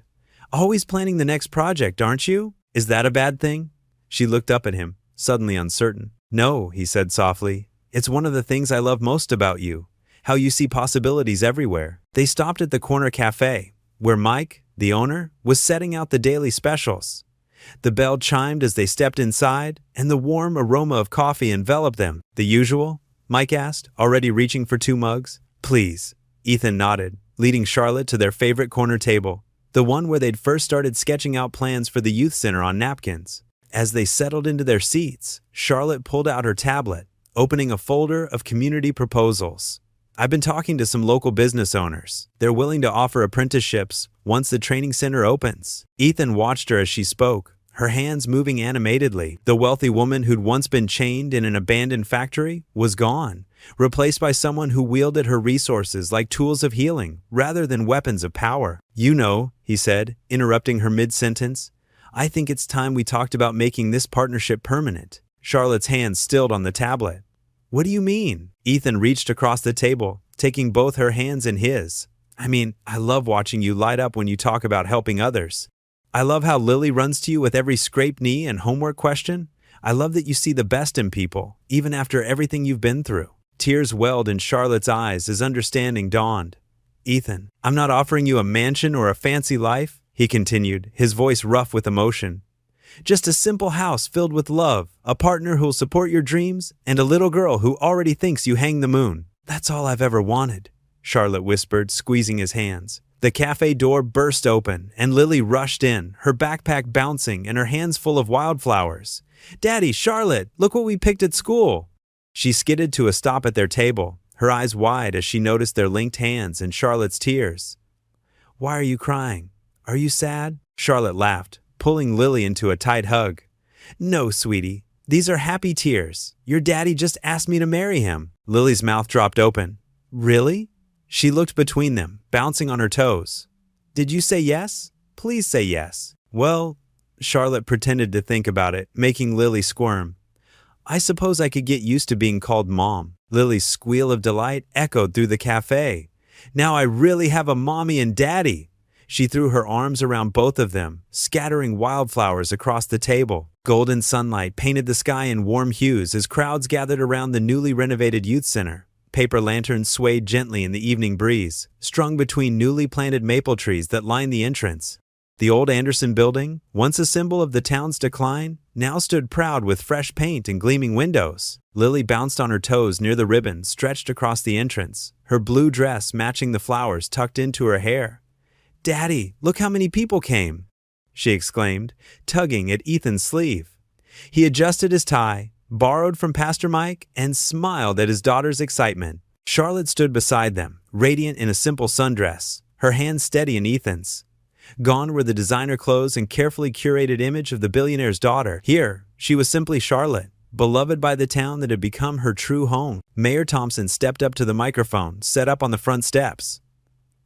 "Always planning the next project, aren't you? Is that a bad thing?" She looked up at him, suddenly uncertain. "No," he said softly. "It's one of the things I love most about you, how you see possibilities everywhere." They stopped at the corner cafe, where Mike, the owner, was setting out the daily specials. The bell chimed as they stepped inside, and the warm aroma of coffee enveloped them. "The usual?" Mike asked, already reaching for 2 mugs. "Please." Ethan nodded, leading Charlotte to their favorite corner table, the one where they'd first started sketching out plans for the youth center on napkins. As they settled into their seats, Charlotte pulled out her tablet, opening a folder of community proposals. "I've been talking to some local business owners. They're willing to offer apprenticeships once the training center opens." Ethan watched her as she spoke, her hands moving animatedly. The wealthy woman who'd once been chained in an abandoned factory was gone, replaced by someone who wielded her resources like tools of healing rather than weapons of power. "You know," he said, interrupting her mid-sentence, "I think it's time we talked about making this partnership permanent." Charlotte's hands stilled on the tablet. "What do you mean?" Ethan reached across the table, taking both her hands in his. I love watching you light up when you talk about helping others. I love how Lily runs to you with every scraped knee and homework question. I love that you see the best in people, even after everything you've been through." Tears welled in Charlotte's eyes as understanding dawned. "Ethan, I'm not offering you a mansion or a fancy life," he continued, his voice rough with emotion. "Just a simple house filled with love, a partner who'll support your dreams, and a little girl who already thinks you hang the moon. That's all I've ever wanted," Charlotte whispered, squeezing his hands. The cafe door burst open, and Lily rushed in, her backpack bouncing and her hands full of wildflowers. "Daddy, Charlotte, look what we picked at school." She skidded to a stop at their table, her eyes wide as she noticed their linked hands and Charlotte's tears. "Why are you crying? Are you sad?" Charlotte laughed, pulling Lily into a tight hug. "No, sweetie. These are happy tears. Your daddy just asked me to marry him." Lily's mouth dropped open. "Really?" She looked between them, bouncing on her toes. "Did you say yes? Please say yes." "Well," Charlotte pretended to think about it, making Lily squirm. "I suppose I could get used to being called Mom." Lily's squeal of delight echoed through the cafe. "Now I really have a mommy and daddy." She threw her arms around both of them, scattering wildflowers across the table. Golden sunlight painted the sky in warm hues as crowds gathered around the newly renovated youth center. Paper lanterns swayed gently in the evening breeze, strung between newly planted maple trees that lined the entrance. The old Anderson building, once a symbol of the town's decline, now stood proud with fresh paint and gleaming windows. Lily bounced on her toes near the ribbon stretched across the entrance, her blue dress matching the flowers tucked into her hair. "Daddy, look how many people came!" she exclaimed, tugging at Ethan's sleeve. He adjusted his tie, borrowed from Pastor Mike, and smiled at his daughter's excitement. Charlotte stood beside them, radiant in a simple sundress, her hand steady in Ethan's. Gone were the designer clothes and carefully curated image of the billionaire's daughter. Here, she was simply Charlotte, beloved by the town that had become her true home. Mayor Thompson stepped up to the microphone, set up on the front steps.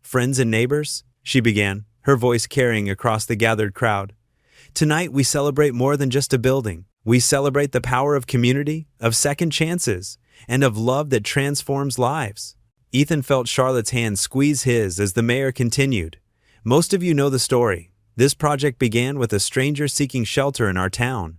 "Friends and neighbors," she began, her voice carrying across the gathered crowd. "Tonight we celebrate more than just a building. We celebrate the power of community, of second chances, and of love that transforms lives." Ethan felt Charlotte's hand squeeze his as the mayor continued. "Most of you know the story. This project began with a stranger seeking shelter in our town.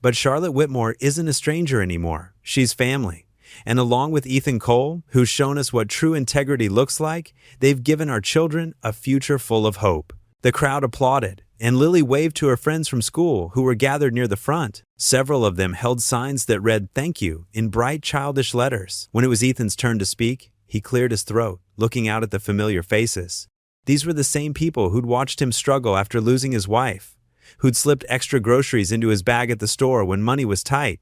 But Charlotte Whitmore isn't a stranger anymore. She's family. And along with Ethan Cole, who's shown us what true integrity looks like, they've given our children a future full of hope." The crowd applauded, and Lily waved to her friends from school who were gathered near the front. Several of them held signs that read "Thank you" in bright childish letters. When it was Ethan's turn to speak, he cleared his throat, looking out at the familiar faces. These were the same people who'd watched him struggle after losing his wife, who'd slipped extra groceries into his bag at the store when money was tight,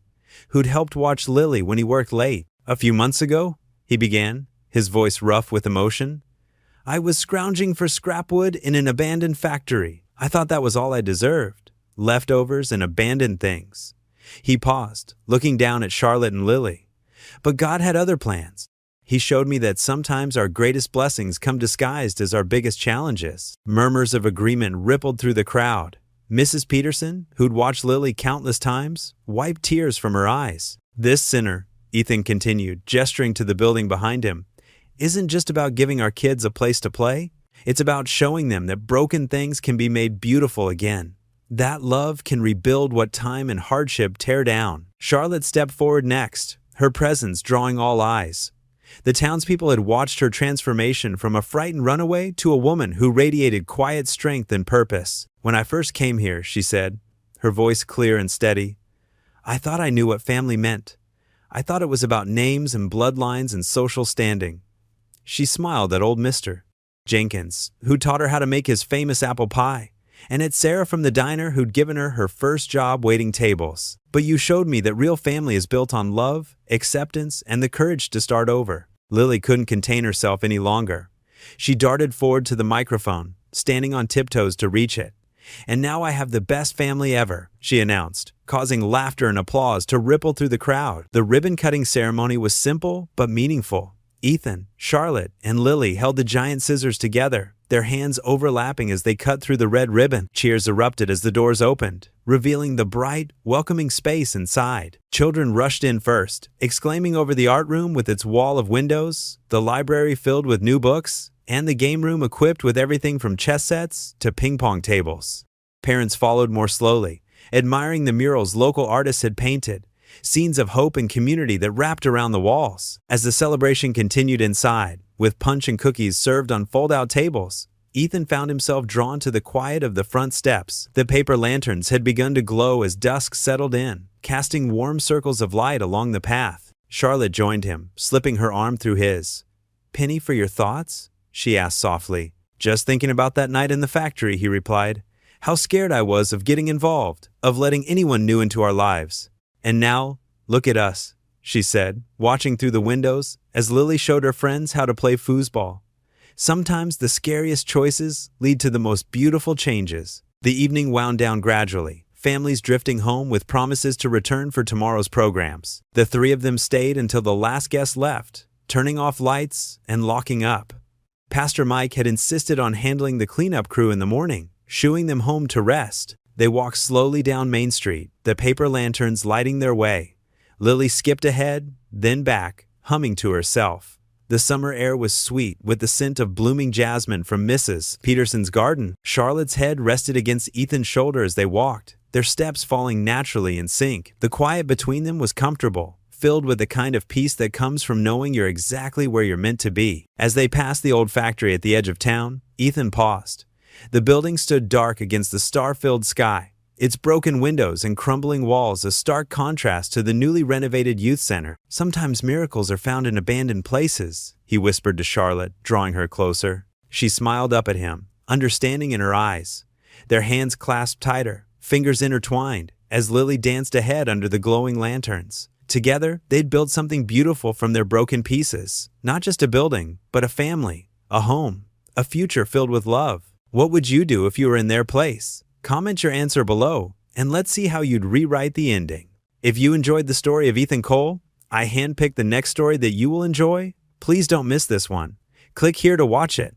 who'd helped watch Lily when he worked late. "A few months ago," he began, his voice rough with emotion, "I was scrounging for scrap wood in an abandoned factory. I thought that was all I deserved. Leftovers and abandoned things." He paused, looking down at Charlotte and Lily. "But God had other plans. He showed me that sometimes our greatest blessings come disguised as our biggest challenges." Murmurs of agreement rippled through the crowd. Mrs. Peterson, who'd watched Lily countless times, wiped tears from her eyes. "This center," Ethan continued, gesturing to the building behind him, "isn't just about giving our kids a place to play. It's about showing them that broken things can be made beautiful again. That love can rebuild what time and hardship tear down." Charlotte stepped forward next, her presence drawing all eyes. The townspeople had watched her transformation from a frightened runaway to a woman who radiated quiet strength and purpose. "When I first came here," she said, her voice clear and steady, "I thought I knew what family meant. I thought it was about names and bloodlines and social standing." She smiled at old Mr. Jenkins, who taught her how to make his famous apple pie, and at Sarah from the diner who'd given her her first job waiting tables. "But you showed me that real family is built on love, acceptance, and the courage to start over." Lily couldn't contain herself any longer. She darted forward to the microphone, standing on tiptoes to reach it. "And now I have the best family ever," she announced, causing laughter and applause to ripple through the crowd. The ribbon-cutting ceremony was simple but meaningful. Ethan, Charlotte, and Lily held the giant scissors together, their hands overlapping as they cut through the red ribbon. Cheers erupted as the doors opened, revealing the bright, welcoming space inside. Children rushed in first, exclaiming over the art room with its wall of windows, the library filled with new books, and the game room equipped with everything from chess sets to ping-pong tables. Parents followed more slowly, admiring the murals local artists had painted, scenes of hope and community that wrapped around the walls. As the celebration continued inside, with punch and cookies served on fold-out tables, Ethan found himself drawn to the quiet of the front steps. The paper lanterns had begun to glow as dusk settled in, casting warm circles of light along the path. Charlotte joined him, slipping her arm through his. "Penny for your thoughts?" she asked softly. "Just thinking about that night in the factory," he replied. How scared I was of getting involved, of letting anyone new into our lives. And now, look at us, she said, watching through the windows as Lily showed her friends how to play foosball. Sometimes the scariest choices lead to the most beautiful changes. The evening wound down gradually, families drifting home with promises to return for tomorrow's programs. The three of them stayed until the last guest left, turning off lights and locking up. Pastor Mike had insisted on handling the cleanup crew in the morning, shooing them home to rest. They walked slowly down Main Street, the paper lanterns lighting their way. Lily skipped ahead, then back, humming to herself. The summer air was sweet with the scent of blooming jasmine from Mrs. Peterson's garden. Charlotte's head rested against Ethan's shoulder as they walked, their steps falling naturally in sync. The quiet between them was comfortable, filled with the kind of peace that comes from knowing you're exactly where you're meant to be. As they passed the old factory at the edge of town, Ethan paused. The building stood dark against the star-filled sky, its broken windows and crumbling walls a stark contrast to the newly renovated youth center. Sometimes miracles are found in abandoned places, he whispered to Charlotte, drawing her closer. She smiled up at him, understanding in her eyes. Their hands clasped tighter, fingers intertwined, as Lily danced ahead under the glowing lanterns. Together, they'd built something beautiful from their broken pieces. Not just a building, but a family, a home, a future filled with love. What would you do if you were in their place? Comment your answer below, and let's see how you'd rewrite the ending. If you enjoyed the story of Ethan Cole, I handpicked the next story that you will enjoy. Please don't miss this one. Click here to watch it.